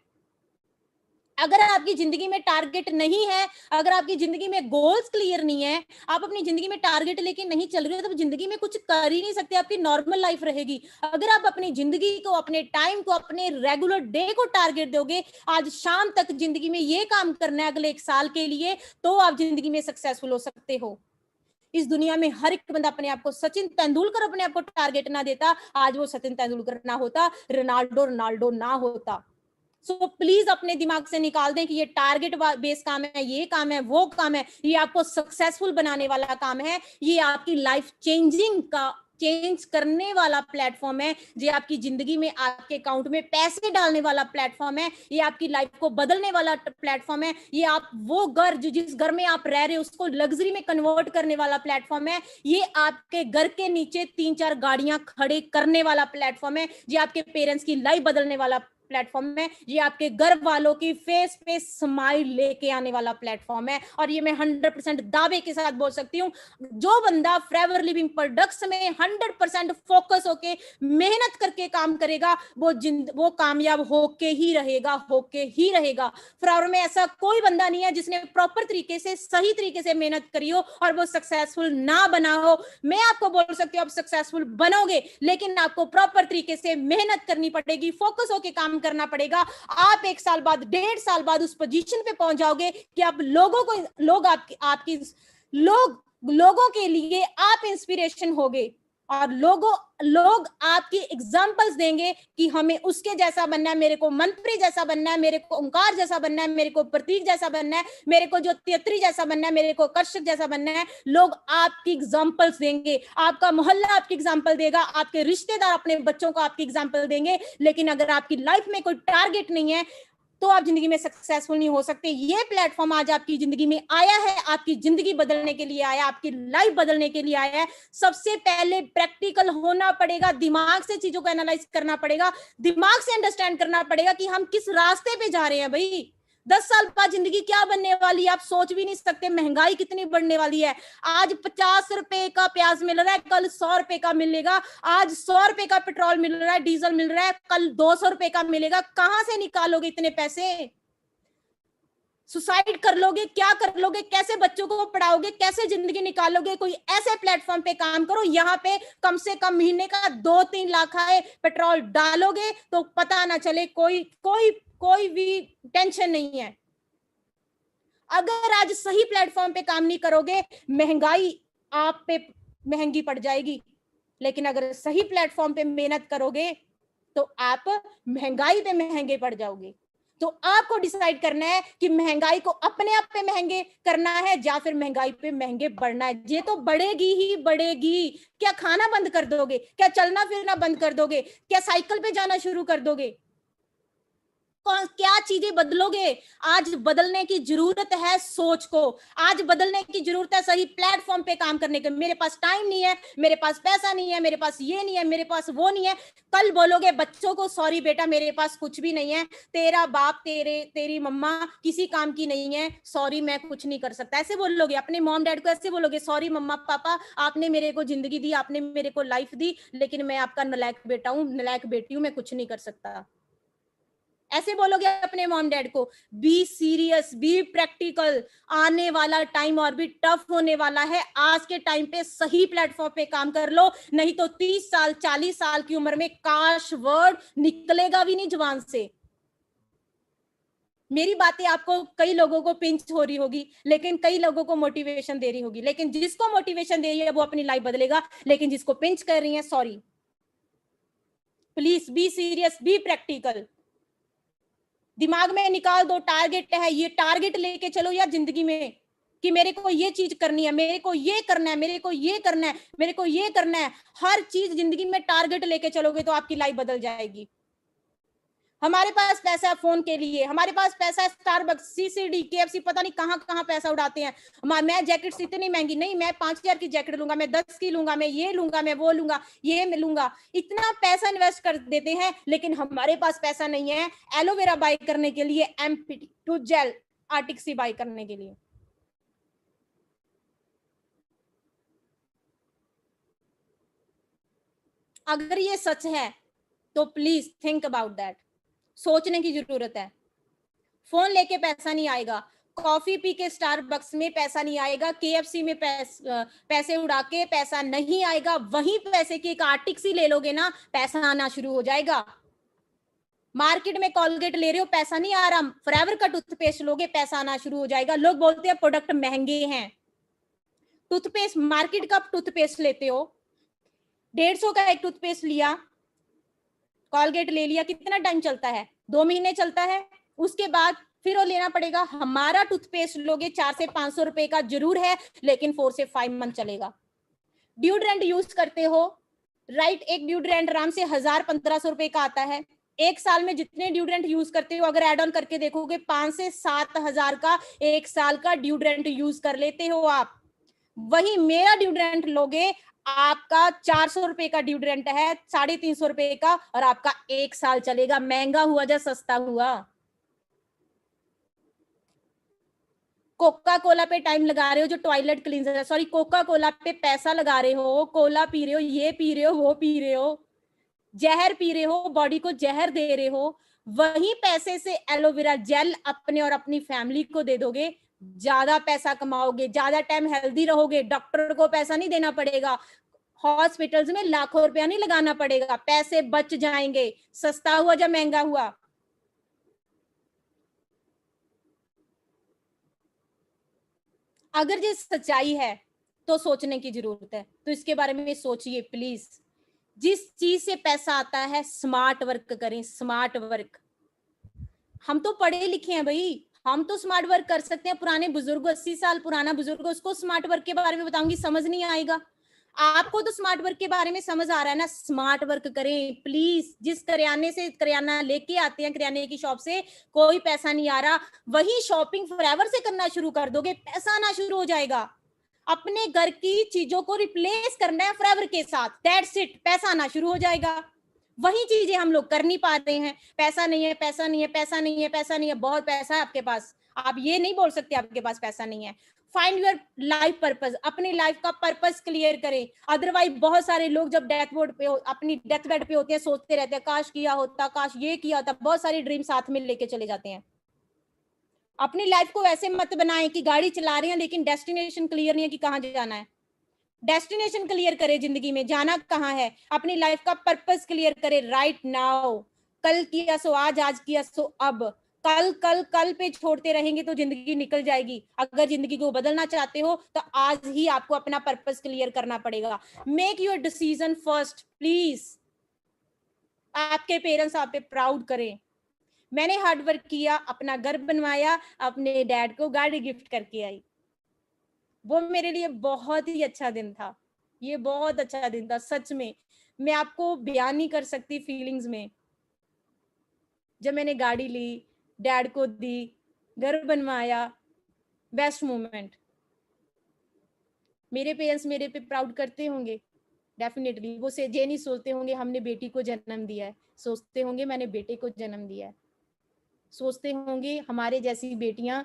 अगर आपकी जिंदगी में टारगेट नहीं है, अगर आपकी जिंदगी में गोल्स क्लियर नहीं है, आप अपनी जिंदगी में टारगेट लेके नहीं चल रहे हो, तो जिंदगी में कुछ कर ही नहीं सकते, आपकी नॉर्मल लाइफ रहेगी। अगर आप अपनी जिंदगी को, अपने टाइम को, अपने रेगुलर डे को टारगेट दोगे, आज शाम तक जिंदगी में ये काम करना है अगले 1 साल के लिए, तो आप जिंदगी में सक्सेसफुल हो सकते हो। इस दुनिया में हर एक बंदा अपने आप को, सचिन तेंदुलकर अपने आप को टारगेट ना देता, आज वो सचिन तेंदुलकर ना होता, रोनाल्डो रोनाल्डो ना होता। सो प्लीज अपने दिमाग से निकाल दें कि ये टारगेट बेस्ड काम है, ये काम है, वो काम है, ये आपको सक्सेसफुल बनाने वाला काम है, ये आपकी लाइफ चेंज करने वाला प्लेटफॉर्म है, ये आपकी जिंदगी में आपके अकाउंट में पैसे डालने वाला प्लेटफॉर्म है, ये आपकी लाइफ को बदलने वाला प्लेटफॉर्म है, ये आप वो घर जिस घर में आप रह रहे हो उसको लग्जरी में कन्वर्ट करने वाला प्लेटफॉर्म है, ये आपके घर के नीचे 3-4 गाड़ियां खड़े करने वाला प्लेटफॉर्म है, ये आपके पेरेंट्स की लाइफ बदलने वाला प्लेटफॉर्म है, ये आपके घर वालों की फेस पे स्माइल लेके आने वाला प्लेटफॉर्म है। और ये मैं 100% दावे के साथ बोल सकती हूँ, जो बंदा फॉरएवर लिविंग प्रोडक्ट्स में 100% फोकस होके मेहनत करके काम करेगा वो कामयाब होके ही रहेगा, फॉरएवर में ऐसा कोई बंदा नहीं है जिसने प्रॉपर तरीके से सही तरीके से मेहनत करी हो और वो सक्सेसफुल ना बना हो। मैं आपको बोल सकती हूँ आप सक्सेसफुल बनोगे, लेकिन आपको प्रॉपर तरीके से मेहनत करनी पड़ेगी, फोकस होके काम करना पड़ेगा। आप 1 साल बाद 1.5 साल बाद उस पोजीशन पे पहुंच जाओगे कि आप लोगों के लिए आप इंस्पिरेशन होगे और लोग आपकी एग्जांपल्स देंगे कि हमें उसके जैसा बनना है, मेरे को मनप्रीत जैसा बनना है, मेरे को ओंकार जैसा बनना है, मेरे को प्रतीक जैसा बनना है, मेरे को जो तेत्री जैसा बनना है, मेरे को कर्षक जैसा बनना है। लोग आपकी एग्जांपल्स देंगे, आपका मोहल्ला आपकी एग्जांपल देगा, आपके रिश्तेदार अपने बच्चों को आपकी एग्जांपल देंगे। लेकिन अगर आपकी लाइफ में कोई टारगेट नहीं है तो आप जिंदगी में सक्सेसफुल नहीं हो सकते। ये प्लेटफॉर्म आज आपकी जिंदगी में आया है, आपकी जिंदगी बदलने के लिए आया, आपकी लाइफ बदलने के लिए आया है। सबसे पहले प्रैक्टिकल होना पड़ेगा, दिमाग से चीजों को एनालाइज करना पड़ेगा, दिमाग से अंडरस्टैंड करना पड़ेगा कि हम किस रास्ते पे जा रहे हैं। भाई 10 साल बाद जिंदगी क्या बनने वाली है आप सोच भी नहीं सकते। महंगाई कितनी बढ़ने वाली है, आज 50 रुपए का प्याज मिल रहा है, कल 100 रुपए का मिलेगा। आज 100 रुपए का पेट्रोल मिल रहा है, डीजल मिल रहा है, कल 200 रुपए का मिलेगा। कहां से निकालोगे इतने पैसे? सुसाइड कर लोगे, क्या कर लोगे, कैसे बच्चों को पढ़ाओगे, कैसे जिंदगी निकालोगे? कोई ऐसे प्लेटफॉर्म पे काम करो, यहाँ पे कम से कम महीने का 2-3 लाख आए, पेट्रोल डालोगे तो पता ना चले, कोई भी टेंशन नहीं है। अगर आज सही प्लेटफॉर्म पे काम नहीं करोगे, महंगाई आप पे महंगी पड़ जाएगी। लेकिन अगर सही प्लेटफॉर्म पे मेहनत करोगे तो आप महंगाई पे महंगे पड़ जाओगे। तो आपको डिसाइड करना है कि महंगाई को अपने आप पे महंगे करना है या फिर महंगाई पे महंगे बढ़ना है। ये तो बढ़ेगी ही बढ़ेगी। क्या खाना बंद कर दोगे? क्या चलना फिरना बंद कर दोगे? क्या साइकिल पे जाना शुरू कर दोगे? क्या चीजें बदलोगे? आज बदलने की जरूरत है सोच को, आज बदलने की जरूरत है सही प्लेटफॉर्म पे काम करने के। मेरे पास टाइम नहीं है, मेरे पास पैसा नहीं है, मेरे पास ये नहीं है, मेरे पास वो नहीं है। कल बोलोगे बच्चों को सॉरी बेटा मेरे पास कुछ भी नहीं है, तेरा बाप तेरी मम्मा किसी काम की नहीं है, सॉरी मैं कुछ नहीं कर सकता। ऐसे बोलोगे अपने मॉम डैड को, ऐसे बोलोगे सॉरी मम्मा पापा आपने मेरे को जिंदगी दी, आपने मेरे को लाइफ दी, लेकिन मैं आपका नालायक बेटा हूं, नालायक बेटी हूं, मैं कुछ नहीं कर सकता। ऐसे बोलोगे अपने मॉम डैड को? Be serious, be practical. आने वाला टाइम और भी टफ होने वाला है। आज के टाइम पे सही प्लेटफॉर्म पे काम कर लो, नहीं तो 30 साल 40 साल की उम्र में काश वर्ड निकलेगा भी नहीं जुबान से। मेरी बातें आपको कई लोगों को पिंच हो रही होगी, लेकिन कई लोगों को मोटिवेशन दे रही होगी। लेकिन जिसको मोटिवेशन दे रही है वो अपनी लाइफ बदलेगा, लेकिन जिसको पिंच कर रही है sorry. Please be serious, be practical. दिमाग में निकाल दो, टारगेट है, ये टारगेट लेके चलो यार जिंदगी में कि मेरे को ये चीज करनी है, मेरे को ये करना है, मेरे को ये करना है, मेरे को ये करना है। हर चीज जिंदगी में टारगेट लेके चलोगे तो आपकी लाइफ बदल जाएगी। हमारे पास पैसा है फोन के लिए, हमारे पास पैसा है स्टारबक्स, सीसीडी, केएफसी, पता नहीं कहां कहां पैसा उड़ाते हैं। मैं जैकेट्स इतनी महंगी नहीं, मैं 5,000 की जैकेट लूंगा, मैं 10 की लूंगा, मैं ये लूंगा, मैं वो लूंगा, ये मैं लूंगा। इतना पैसा इन्वेस्ट कर देते हैं, लेकिन हमारे पास पैसा नहीं है एलोवेरा बाय करने के लिए, MP2 जेल आर्टिक्सी बाय करने के लिए। अगर ये सच है तो प्लीज थिंक अबाउट दैट। सोचने की जरूरत है। फोन लेके पैसा नहीं आएगा, कॉफी पी के स्टारबक्स में पैसा नहीं आएगा, केएफसी में पैसे उड़ा के पैसा नहीं आएगा। वहीं पैसे की एक आर्टिक्सी ले लोगे ना, पैसा आना शुरू हो जाएगा। मार्केट में कॉलगेट ले रहे हो, पैसा नहीं आ रहा, फॉरएवर का टूथपेस्ट लोगे, पैसा आना शुरू हो जाएगा। लोग बोलते हैं प्रोडक्ट महंगे हैं। टूथपेस्ट, मार्केट का टूथपेस्ट लेते हो, 150 का एक टूथपेस्ट लिया, कॉलगेट ले लिया, कितना टाइम चलता है? 2 महीने चलता है। उसके बाद फिर वो लेना पड़ेगा। हमारा टूथपेस्ट लोगे 400 से 500 रुपए का जरूर है, लेकिन 4 से 5 मंथ चलेगा। ड्यूडरेंट यूज करते हो, राइट। एक ड्यूड्रेंट आराम से 1000-1500 रुपए का आता है। एक साल में जितने ड्यूड्रेंट यूज करते हो, अगर एड ऑन करके देखोगे 5 से 7 हजार का एक साल का ड्यूड्रेंट यूज कर लेते हो आप। वही मेरा ड्यूड्रेंट लोगे, आपका 400 रुपए का ड्यूड्रेंट है, 350 रुपए का, और आपका एक साल चलेगा। महंगा हुआ या सस्ता हुआ? कोका कोला पे टाइम लगा रहे हो जो टॉयलेट क्लींजर है, सॉरी कोका कोला पे पैसा लगा रहे हो, कोला पी रहे हो, ये पी रहे हो, वो पी रहे हो, जहर पी रहे हो, बॉडी को जहर दे रहे हो। वही पैसे से एलोवेरा जेल अपने और अपनी फैमिली को दे दोगे, ज्यादा पैसा कमाओगे, ज्यादा टाइम हेल्दी रहोगे, डॉक्टर को पैसा नहीं देना पड़ेगा, हॉस्पिटल्स में लाखों रुपया नहीं लगाना पड़ेगा, पैसे बच जाएंगे। सस्ता हुआ या महंगा हुआ? अगर ये सच्चाई है तो सोचने की जरूरत है, तो इसके बारे में सोचिए प्लीज। जिस चीज से पैसा आता है स्मार्ट वर्क करें, स्मार्ट वर्क। हम तो पढ़े लिखे हैं भाई, हम तो स्मार्ट वर्क कर सकते हैं। पुराने बुजुर्ग, 80 साल पुराना बुजुर्ग, उसको स्मार्ट वर्क के बारे में बताऊंगी समझ नहीं आएगा। आपको तो स्मार्ट वर्क के बारे में समझ आ रहा है ना, स्मार्ट वर्क करें प्लीज। जिस करियाने से करियाना लेके आते हैं, करियाने की शॉप से कोई पैसा नहीं आ रहा, वही शॉपिंग फॉरएवर से करना शुरू कर दोगे, पैसा आना शुरू हो जाएगा। अपने घर की चीजों को रिप्लेस करना है फॉरएवर के साथ, दैट्स इट, पैसा आना शुरू हो जाएगा। वही चीजें हम लोग कर नहीं पाते हैं। पैसा नहीं है, पैसा नहीं है, पैसा नहीं है, पैसा नहीं है। बहुत पैसा है आपके पास, आप ये नहीं बोल सकते आपके पास पैसा नहीं है। फाइंड योर लाइफ पर्पस, अपनी लाइफ का पर्पस क्लियर करें। अदरवाइज बहुत सारे लोग जब डेथ बोर्ड पे अपनी डेथ बेड पे होते हैं, सोचते रहते हैं काश किया होता, काश ये किया होता। बहुत सारी ड्रीम साथ में लेके चले जाते हैं। अपनी लाइफ को ऐसे मत बनाएं कि गाड़ी चला रहे हैं लेकिन डेस्टिनेशन क्लियर नहीं है कि कहाँ जाना है। डेस्टिनेशन क्लियर करे, जिंदगी में जाना कहाँ है, अपनी लाइफ का पर्पस क्लियर करे राइट नाउ। कल किया सो आज, आज किया सो अब। कल कल कल पे छोड़ते रहेंगे तो जिंदगी निकल जाएगी। अगर जिंदगी को बदलना चाहते हो तो आज ही आपको अपना पर्पस क्लियर करना पड़ेगा। Make your decision first please. आपके पेरेंट्स आप पे प्राउड करें। मैंने हार्ड वर्क किया, अपना घर बनवाया, अपने डैड को गाड़ी गिफ्ट करके आई। वो मेरे लिए बहुत ही अच्छा दिन था। ये बहुत अच्छा दिन था सच में, मैं आपको बयान नहीं कर सकती फीलिंग्स में। जब मैंने गाड़ी ली, डैड को दी, घर बनवाया, बेस्ट मोमेंट। मेरे पेरेंट्स मेरे पे प्राउड करते होंगे डेफिनेटली। वो से ये नहीं सोचते होंगे हमने बेटी को जन्म दिया है, सोचते होंगे मैंने बेटे को जन्म दिया है। सोचते होंगे हमारे जैसी बेटियां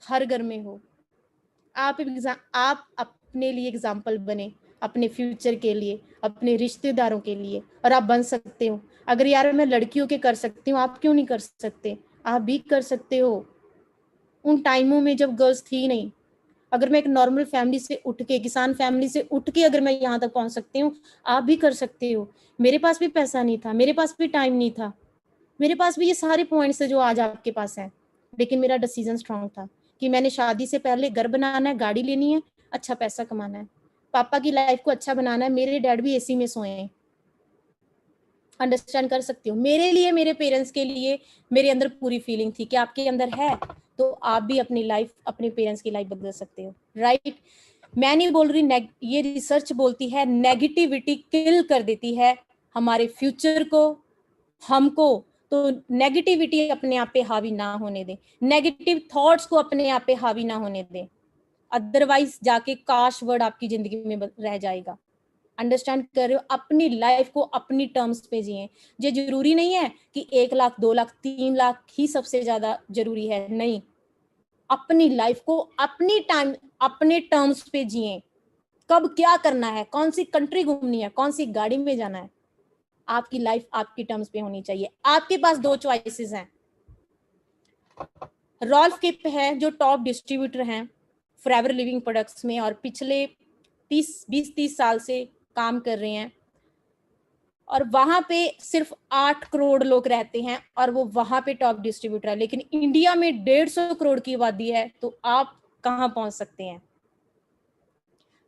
हर घर में हो। आप अपने लिए एग्जाम्पल बने, अपने फ्यूचर के लिए, अपने रिश्तेदारों के लिए, और आप बन सकते हो। अगर यार मैं लड़कियों के कर सकती हूँ, आप क्यों नहीं कर सकते? आप भी कर सकते हो। उन टाइमों में जब गर्ल्स थी नहीं, अगर मैं एक नॉर्मल फैमिली से उठ के, किसान फैमिली से उठ के अगर मैं यहाँ तक पहुंच सकती हूँ, आप भी कर सकते हो। मेरे पास भी पैसा नहीं था, मेरे पास भी टाइम नहीं था, मेरे पास भी ये सारे पॉइंट्स है जो आज आपके पास हैं, लेकिन मेरा डिसीजन स्ट्रांग था कि मैंने शादी से पहले घर बनाना है, गाड़ी लेनी है, अच्छा पैसा कमाना है, पापा की लाइफ को अच्छा बनाना है। मेरे डैड भी एसी में सोए हैं, अंडरस्टैंड कर सकती हूँ। मेरे लिए, मेरे पेरेंट्स के लिए मेरे अंदर पूरी फीलिंग थी कि आपके अंदर है तो आप भी अपनी लाइफ, अपने पेरेंट्स की लाइफ बदल सकते हो, राइट। मैं नहीं बोल रही, ये रिसर्च बोलती है नेगेटिविटी किल कर देती है हमारे फ्यूचर को, हमको। तो नेगेटिविटी अपने आप पे हावी ना होने दें, नेगेटिव थॉट्स को अपने आप पे हावी ना होने दें, अदरवाइज जाके काश वर्ड आपकी जिंदगी में रह जाएगा। अंडरस्टैंड कर रहे हो? अपनी लाइफ को अपनी टर्म्स पे जिए। ये जरूरी नहीं है कि 1 लाख 2 लाख 3 लाख ही सबसे ज्यादा जरूरी है, नहीं। अपनी लाइफ को अपनी टाइम, अपने टर्म्स पे जिए। कब क्या करना है, कौन सी कंट्री घूमनी है, कौन सी गाड़ी में जाना है, आपकी लाइफ आपकी टर्म्स पे होनी चाहिए। आपके पास 2 चॉइसेस हैं। रॉल्फ किप है जो टॉप डिस्ट्रीब्यूटर हैं फॉरएवर लिविंग प्रोडक्ट्स में, और पिछले 20-30 साल से काम कर रहे हैं, और वहां पे सिर्फ 8 करोड़ लोग रहते हैं, और वो वहां पे टॉप डिस्ट्रीब्यूटर है। लेकिन इंडिया में 150 करोड़ की आबादी है, तो आप कहां पहुंच सकते हैं?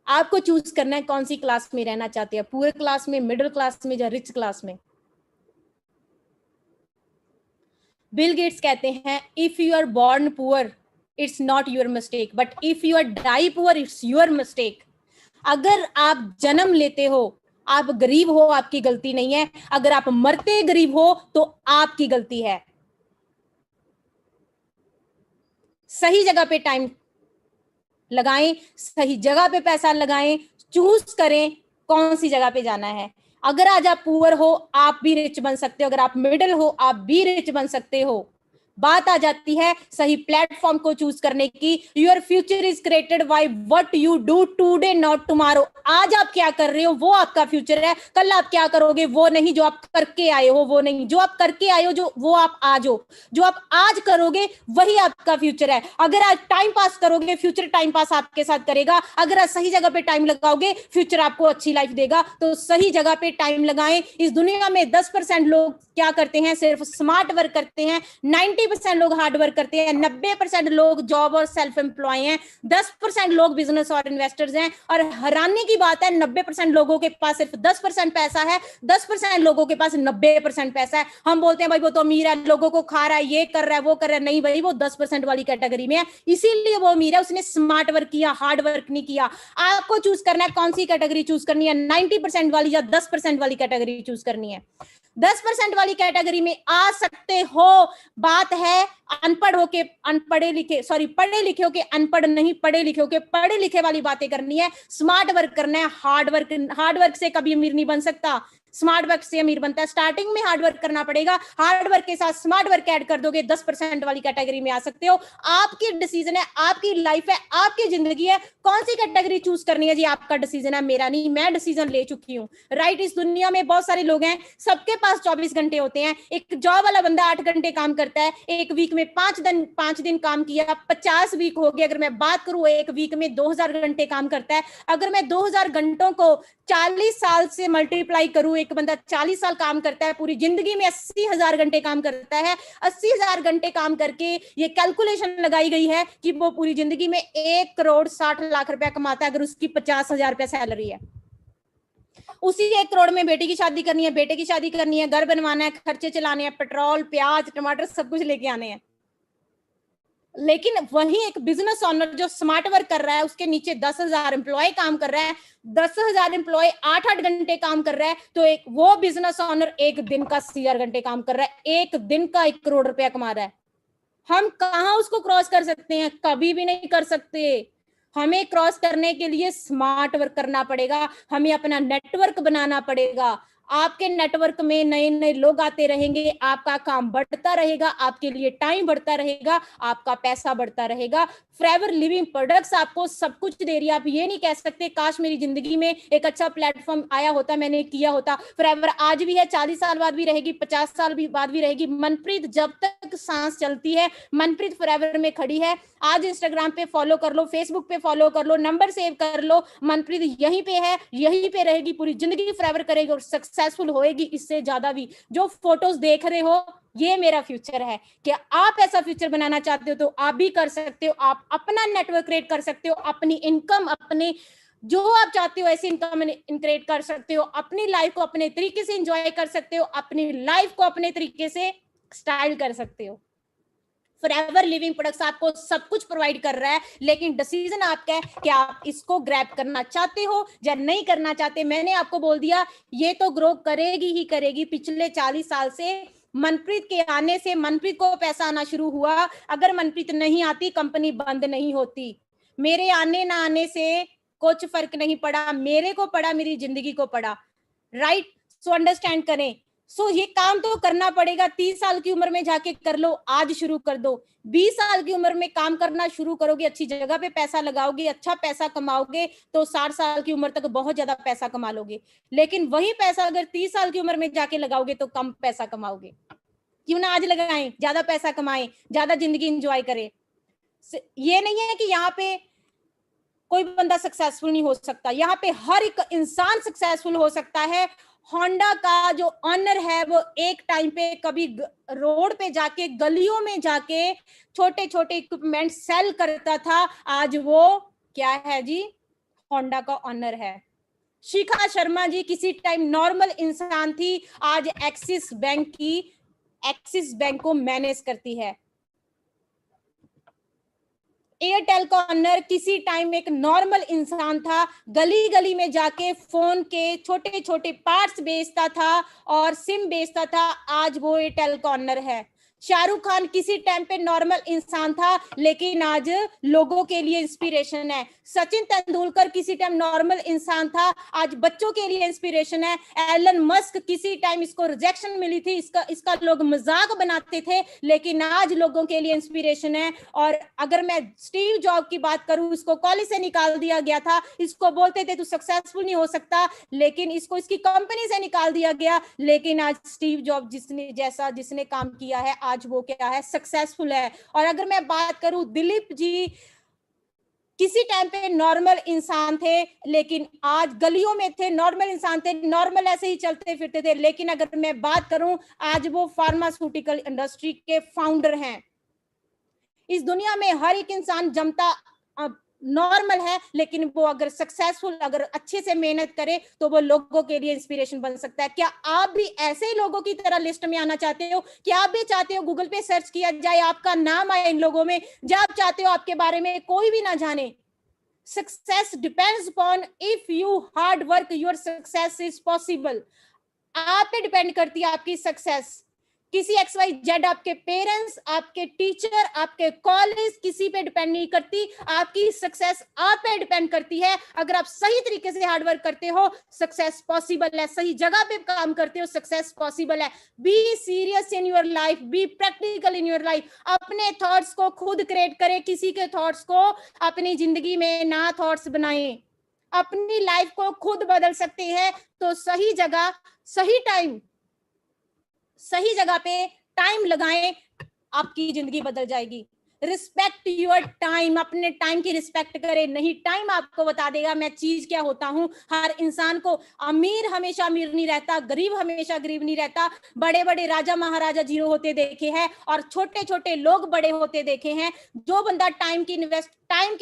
आपको चूज करना है कौन सी क्लास में रहना चाहते हैं, पुअर क्लास में, मिडिल क्लास में, या रिच क्लास में। बिल गेट्स कहते हैं if you are born poor it's not your mistake, but if you are die poor it's your mistake. अगर आप जन्म लेते हो आप गरीब हो आपकी गलती नहीं है, अगर आप मरते गरीब हो तो आपकी गलती है। सही जगह पे टाइम लगाएं, सही जगह पे पैसा लगाएं, चूज करें कौन सी जगह पे जाना है। अगर आज आप पुअर हो आप भी रिच बन सकते हो, अगर आप मिडिल हो आप भी रिच बन सकते हो। बात आ जाती है सही प्लेटफॉर्म को चूज करने की। Your future is created by what you do today not tomorrow. आज आप क्या कर रहे हो वो आपका फ्यूचर है, कल आप क्या करोगे वो नहीं, जो आप करके आए हो वो नहीं, जो आप करके आए हो जो वो आप आज हो, जो आप आज करोगे वही आपका फ्यूचर है। अगर आज टाइम पास करोगे फ्यूचर टाइम पास आपके साथ करेगा, अगर आज सही जगह पे टाइम लगाओगे फ्यूचर आपको अच्छी लाइफ देगा। तो सही जगह पे टाइम लगाएं। इस दुनिया में 10% लोग क्या करते हैं, सिर्फ स्मार्ट वर्क करते हैं, 90% लोग हार्ड वर्क करते हैं, 90% लोग जॉब और सेल्फ एम्प्लॉय हैं, 10% लोग बिजनेस और इन्वेस्टर्स हैं। और हैरानी की बात है 90% लोगों के पास सिर्फ 10% पैसा है, 10% लोगों के पास 90% पैसा है। हम बोलते हैं भाई वो तो अमीर है, लोगों को खा रहा है, ये कर रहा है वो कर रहा है। नहीं भाई, वो 10% वाली कैटेगरी में है, इसीलिए वो अमीर है, उसने स्मार्ट वर्क किया, हार्ड वर्क नहीं किया। आपको चूज करना है कौन सी कैटेगरी चूज करनी है, 90% वाली या 10% वाली कैटेगरी चूज करनी है। 10% वाली कैटेगरी में आ सकते हो। बात है अनपढ़ होके अनपढ़े लिखे, सॉरी पढ़े लिखे होके अनपढ़ नहीं, पढ़े लिखे होके पढ़े लिखे वाली बातें करनी है। स्मार्ट वर्क करना है, हार्ड वर्क से कभी अमीर नहीं बन सकता, स्मार्ट वर्क से अमीर बनता है। स्टार्टिंग में हार्ड वर्क करना पड़ेगा, हार्ड वर्क के साथ स्मार्ट वर्क ऐड कर दोगे 10% वाली कैटेगरी में आ सकते हो। आपकी डिसीजन है, आपकी लाइफ है, आपकी जिंदगी है, कौन सी कैटेगरी चूज करनी है जी आपका डिसीजन है, मेरा नहीं। मैं डिसीजन ले चुकी हूँ, राइट। इस दुनिया में बहुत सारे लोग हैं, सबके पास 24 घंटे होते हैं। एक जॉब वाला बंदा 8 घंटे काम करता है, एक वीक में 5 दिन काम किया, 50 वीक हो गए। अगर मैं बात करूं एक वीक में 2000 घंटे काम करता है। अगर मैं 2000 घंटों को 40 साल से मल्टीप्लाई करूं, एक बंदा 40 साल काम करता है, पूरी जिंदगी में 80,000 घंटे काम करता है। 80,000 घंटे काम करके ये कैलकुलेशन लगाई गई है कि वो पूरी जिंदगी में 1,60,00,000 रुपया कमाता है, अगर उसकी 50,000 रुपया सैलरी है। उसी 1 करोड़ में बेटी की शादी करनी है, बेटे की शादी करनी है, घर बनवाना है, खर्चे चलाने हैं, पेट्रोल प्याज टमाटर सब कुछ लेके आने हैं। लेकिन वही एक बिजनेस ओनर जो स्मार्ट वर्क कर रहा है, उसके नीचे 10,000 एम्प्लॉय काम कर रहा है, 10,000 एम्प्लॉय 8-8 घंटे काम कर रहा है, तो एक वो बिजनेस ओनर एक दिन का 80,000 घंटे काम कर रहा है, एक दिन का 1 करोड़ रुपया कमा रहा है। हम कहां उसको क्रॉस कर सकते हैं, कभी भी नहीं कर सकते। हमें क्रॉस करने के लिए स्मार्ट वर्क करना पड़ेगा, हमें अपना नेटवर्क बनाना पड़ेगा। आपके नेटवर्क में नए नए लोग आते रहेंगे, आपका काम बढ़ता रहेगा, आपके लिए टाइम बढ़ता रहेगा, आपका पैसा बढ़ता रहेगा। फॉरएवर लिविंग प्रोडक्ट्स आपको सब कुछ दे रही है। आप ये नहीं कह सकते काश मेरी जिंदगी में एक अच्छा प्लेटफॉर्म आया होता, मैंने किया होता। फॉरएवर आज भी है, 40 साल बाद भी रहेगी, 50 साल भी बाद भी रहेगी। मनप्रीत जब तक सांस चलती है, मनप्रीत फॉरएवर में खड़ी है। आज इंस्टाग्राम पे फॉलो कर लो, फेसबुक पे फॉलो कर लो, नंबर सेव कर लो, मनप्रीत यहीं पे है, यहीं पे रहेगी, पूरी जिंदगी फॉरएवर करेगी और सक्सेसफुल होएगी, इससे ज्यादा भी। जो फोटोज देख रहे हो ये मेरा फ्यूचर है। क्या आप ऐसा फ्यूचर बनाना चाहते हो तो आप भी कर सकते हो। आप अपना नेटवर्क क्रिएट कर सकते हो, अपनी इनकम, अपने जो आप चाहते हो ऐसी इनकम क्रिएट कर सकते हो, अपनी लाइफ को अपने तरीके से एंजॉय कर सकते हो, अपनी लाइफ को अपने तरीके से स्टाइल कर सकते हो। फॉरएवर लिविंग प्रोडक्ट्स आपको सब कुछ प्रोवाइड कर रहा है, लेकिन डिसीजन आपका है कि आप इसको ग्रैब करना चाहते हो या नहीं करना चाहते। मैंने आपको बोल दिया ये तो ग्रो करेगी ही करेगी। पिछले 40 साल से मनप्रीत के आने से मनप्रीत को पैसा आना शुरू हुआ। अगर मनप्रीत नहीं आती कंपनी बंद नहीं होती। मेरे आने ना आने से कुछ फर्क नहीं पड़ा, मेरे को पड़ा, मेरी जिंदगी को पड़ा, राइट। सो अंडरस्टैंड करें। सो ये काम तो करना पड़ेगा। 30 साल की उम्र में जाके कर लो, आज शुरू कर दो। 20 साल की उम्र में काम करना शुरू करोगे, अच्छी जगह पे पैसा लगाओगे, अच्छा पैसा कमाओगे, तो 60 साल की उम्र तक बहुत ज्यादा पैसा कमा लोगे। लेकिन वही पैसा अगर 30 साल की उम्र में जाके लगाओगे तो कम पैसा कमाओगे। क्यों ना आज लगाएं, ज्यादा पैसा कमाएं, ज्यादा जिंदगी एंजॉय करें। ये नहीं है कि यहाँ पे कोई बंदा सक्सेसफुल नहीं हो सकता, यहाँ पे हर एक इंसान सक्सेसफुल हो सकता है। होंडा का जो ऑनर है वो एक टाइम पे कभी रोड पे जाके, गलियों में जाके छोटे छोटे इक्विपमेंट सेल करता था, आज वो क्या है जी, होंडा का ऑनर है। शिखा शर्मा जी किसी टाइम नॉर्मल इंसान थी, आज एक्सिस बैंक को मैनेज करती है। एयरटेल का ऑनर किसी टाइम एक नॉर्मल इंसान था, गली गली में जाके फोन के छोटे छोटे पार्ट्स बेचता था और सिम बेचता था। आज वो एयरटेल का ऑनर है। शाहरुख खान किसी टाइम पे नॉर्मल इंसान था, लेकिन आज लोगों के लिए इंस्पिरेशन है। सचिन तेंदुलकर किसी टाइम नॉर्मल इंसान था, आज बच्चों के लिए इंस्पिरेशन है। एलन मस्क किसी टाइम इसको रिजेक्शन मिली थी, इसका लोग मजाक बनाते थे, लेकिन आज लोगों के लिए इंस्पिरेशन है। और अगर मैं स्टीव जॉब की बात करूं, इसको कॉलेज से निकाल दिया गया था, इसको बोलते थे तू सक्सेसफुल नहीं हो सकता, लेकिन इसको इसकी कंपनी से निकाल दिया गया। लेकिन आज स्टीव जॉब जिसने काम किया है, आज वो क्या है, सक्सेसफुल है। और अगर मैं बात करूं, दिलीप जी किसी टाइम पे नॉर्मल इंसान थे, लेकिन आज गलियों में थे, नॉर्मल इंसान थे, नॉर्मल ऐसे ही चलते फिरते थे। लेकिन अगर मैं बात करूं, आज वो फार्मास्यूटिकल इंडस्ट्री के फाउंडर हैं। इस दुनिया में हर एक इंसान जमता नॉर्मल है, लेकिन वो अगर सक्सेसफुल, अगर अच्छे से मेहनत करे, तो वो लोगों के लिए इंस्पिरेशन बन सकता है। क्या आप भी ऐसे ही लोगों की तरह लिस्ट में आना चाहते हो? क्या आप भी चाहते हो गूगल पे सर्च किया जाए, आपका नाम आए इन लोगों में? जब आप चाहते हो आपके बारे में कोई भी ना जाने? Success depends upon if you hard work, your success is possible. आप पे डिपेंड करती है आपकी सक्सेस। किसी XYZ, आपके पेरेंट्स, आपके टीचर, आपके कॉलेज, किसी पे डिपेंड नहीं करती। आपकी सक्सेस आप पे डिपेंड करती है। अगर आप सही तरीके से हार्ड वर्क करते हो, सक्सेस पॉसिबल है। सही जगह पे काम करते हो, सक्सेस पॉसिबल है। Be serious in your life, be practical in your life. अपने थॉट्स को खुद क्रिएट करें, किसी के थॉट्स को अपनी जिंदगी में ना थॉट्स बनाएं। अपनी लाइफ को खुद बदल सकते हैं, तो सही जगह, सही टाइम, सही जगह पे टाइम लगाएं, आपकी जिंदगी बदल जाएगी। रिस्पेक्ट योर टाइम, अपने टाइम की रिस्पेक्ट करें। नहीं, टाइम आपको बता देगा मैं चीज क्या होता हूं। हर इंसान को, अमीर हमेशा अमीर नहीं रहता, गरीब हमेशा गरीब नहीं रहता। बड़े बड़े राजा महाराजा जीरो होते देखे हैं, और छोटे छोटे लोग बड़े होते देखे हैं। जो बंदा टाइम की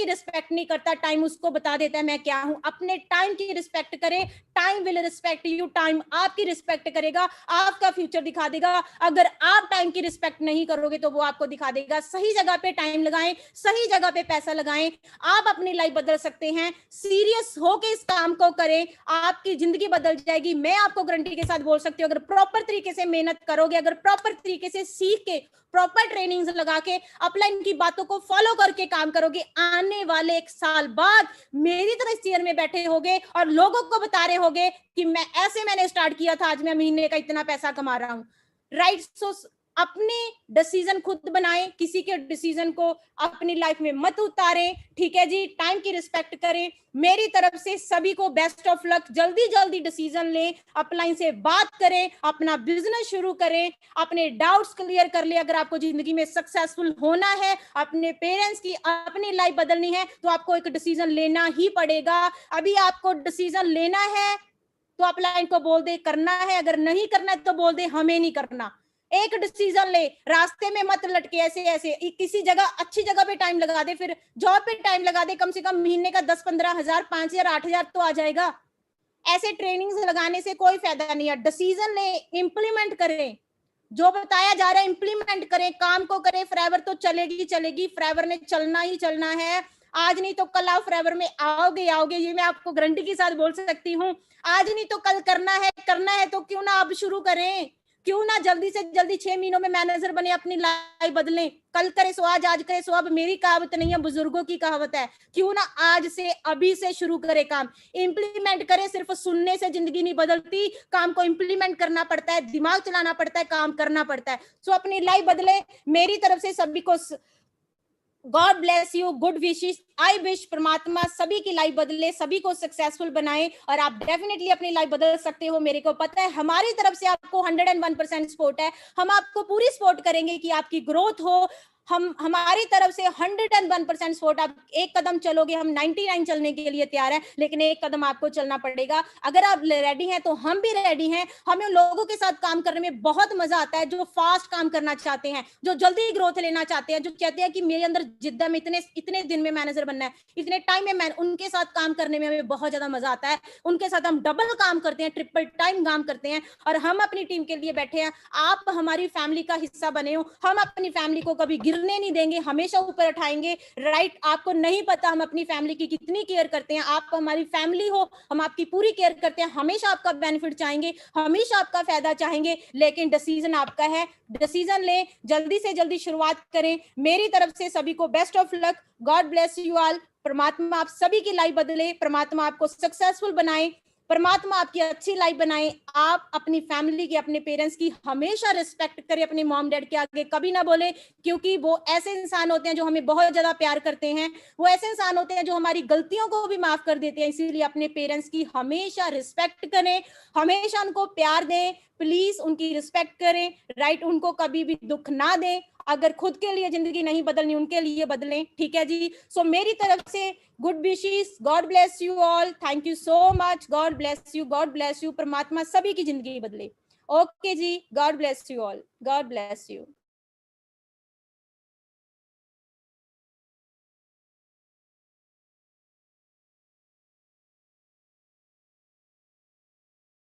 रिस्पेक्ट नहीं करता, टाइम उसको बता देता है मैं क्या हूं। अपने टाइम की रिस्पेक्ट करें, time will respect you. Time आपकी रिस्पेक्ट करेगा, आपका फ्यूचर दिखा देगा। अगर आप टाइम की रिस्पेक्ट नहीं करोगे, तो वो आपको दिखा देगा। सही जगह पे टाइम लगाएं, सही जगह पे पैसा लगाएं, आप अपनी लाइफ बदल सकते हैं। सीरियस होके इस काम को करें, आपकी जिंदगी बदल जाएगी। मैं आपको गारंटी के साथ बोल सकती हूँ, अगर प्रॉपर तरीके से मेहनत करोगे, अगर प्रॉपर तरीके से सीख के, प्रॉपर ट्रेनिंग्स लगा के, अपलाइन की बातों को फॉलो करके काम करोगे, आने वाले 1 साल बाद मेरी तरह इस चेयर में बैठे होगे और लोगों को बता रहे होगे कि मैंने स्टार्ट किया था, आज मैं महीने का इतना पैसा कमा रहा हूं। राइट? सो अपने डिसीजन खुद बनाएं, किसी के डिसीजन को अपनी लाइफ में मत उतारें। ठीक है जी? टाइम की रिस्पेक्ट करें। मेरी तरफ से सभी को बेस्ट ऑफ लक। जल्दी जल्दी डिसीजन लें, अपलाइन से बात करें, अपना बिजनेस शुरू करें, अपने डाउट्स क्लियर कर ले। अगर आपको जिंदगी में सक्सेसफुल होना है, अपने पेरेंट्स की, अपनी लाइफ बदलनी है, तो आपको एक डिसीजन लेना ही पड़ेगा। अभी आपको डिसीजन लेना है तो अपलाइन को बोल दे करना है, अगर नहीं करना है तो बोल दे हमें नहीं करना। एक डिसीजन ले, रास्ते में मत लटके ऐसे ऐसे। किसी जगह, अच्छी जगह पे टाइम लगा दे, फिर जॉब पे टाइम लगा दे। कम से कम महीने का 10-15 हजार, 5,000, 8,000 तो आ जाएगा। ऐसे ट्रेनिंग्स लगाने से कोई फायदा नहीं है। डिसीजन ले, इंप्लीमेंट करें, जो बताया जा रहा है इंप्लीमेंट करें, काम को करें। फॉरएवर तो चलेगी चलेगी, फॉरएवर ने चलना ही चलना है। आज नहीं तो कल आप फॉरएवर में आओगे आओगे, ये मैं आपको गारंटी के साथ बोल सकती हूँ। आज नहीं तो कल करना है तो क्यों ना अब शुरू करें। क्यों ना जल्दी से जल्दी 6 महीनों में मैनेजर बने, अपनी लाइफ बदलें। कल करे सो आज, आज करे सो अब। मेरी कहावत नहीं है, बुजुर्गों की कहावत है। क्यों ना आज से, अभी से शुरू करे काम, इंप्लीमेंट करे। सिर्फ सुनने से जिंदगी नहीं बदलती, काम को इंप्लीमेंट करना पड़ता है, दिमाग चलाना पड़ता है, काम करना पड़ता है। सो अपनी लाइफ बदले। मेरी तरफ से सभी को God bless you, good wishes. I wish परमात्मा सभी की लाइफ बदले, सभी को सक्सेसफुल बनाए, और आप डेफिनेटली अपनी लाइफ बदल सकते हो। मेरे को पता है, हमारी तरफ से आपको 101% सपोर्ट है। हम आपको पूरी सपोर्ट करेंगे कि आपकी ग्रोथ हो। हमारी तरफ से 101% सपोर्ट। आप एक कदम चलोगे, हम 99 चलने के लिए तैयार हैं, लेकिन एक कदम आपको चलना पड़ेगा। अगर आप रेडी हैं तो हम भी रेडी हैं। हमें लोगों के साथ काम करने में बहुत मजा आता है, जो फास्ट काम करना चाहते हैं, जो जल्दी ग्रोथ लेना चाहते हैं, जो कहते हैं कि मेरे अंदर जिद्दा में इतने दिन में मैनेजर बनना है, इतने टाइम में। उनके साथ काम करने में हमें बहुत ज्यादा मजा आता है। उनके साथ हम डबल काम करते हैं, ट्रिपल टाइम काम करते हैं, और हम अपनी टीम के लिए बैठे हैं। आप हमारी फैमिली का हिस्सा बने हो। हम अपनी फैमिली को कभी गिरने नहीं देंगे, हमेशा ऊपर उठाएंगे। राइट, आपको नहीं पता हम अपनी फैमिली की कितनी केयर करते हैं, आप हमारी फैमिली हो, हम आपकी पूरी केयर करते हैं, हमेशा आपका बेनिफिट चाहेंगे, हमेशा आपका फायदा चाहेंगे, लेकिन डिसीजन आपका है। डिसीजन लें, जल्दी से जल्दी शुरुआत करें। मेरी तरफ से सभी को best of luck, God bless you all. परमात्मा आप सभी की लाइफ बदले, परमात्मा आपको सक्सेसफुल बनाए, परमात्मा आपकी अच्छी लाइफ बनाए। आप अपनी फैमिली की, अपने पेरेंट्स की हमेशा रिस्पेक्ट करें, अपने मॉम डैड के आगे कभी ना बोले, क्योंकि वो ऐसे इंसान होते हैं जो हमें बहुत ज्यादा प्यार करते हैं, वो ऐसे इंसान होते हैं जो हमारी गलतियों को भी माफ कर देते हैं। इसीलिए अपने पेरेंट्स की हमेशा रिस्पेक्ट करें, हमेशा उनको प्यार दें, प्लीज उनकी रिस्पेक्ट करें। राइट, उनको कभी भी दुख ना दें। अगर खुद के लिए जिंदगी नहीं बदलनी, उनके लिए बदलें। ठीक है जी। सो मेरी तरफ से good wishes, God bless you all, thank you so much, God bless you, God bless you, परमात्मा सभी की जिंदगी बदले। ओके जी, God bless you all, God bless you.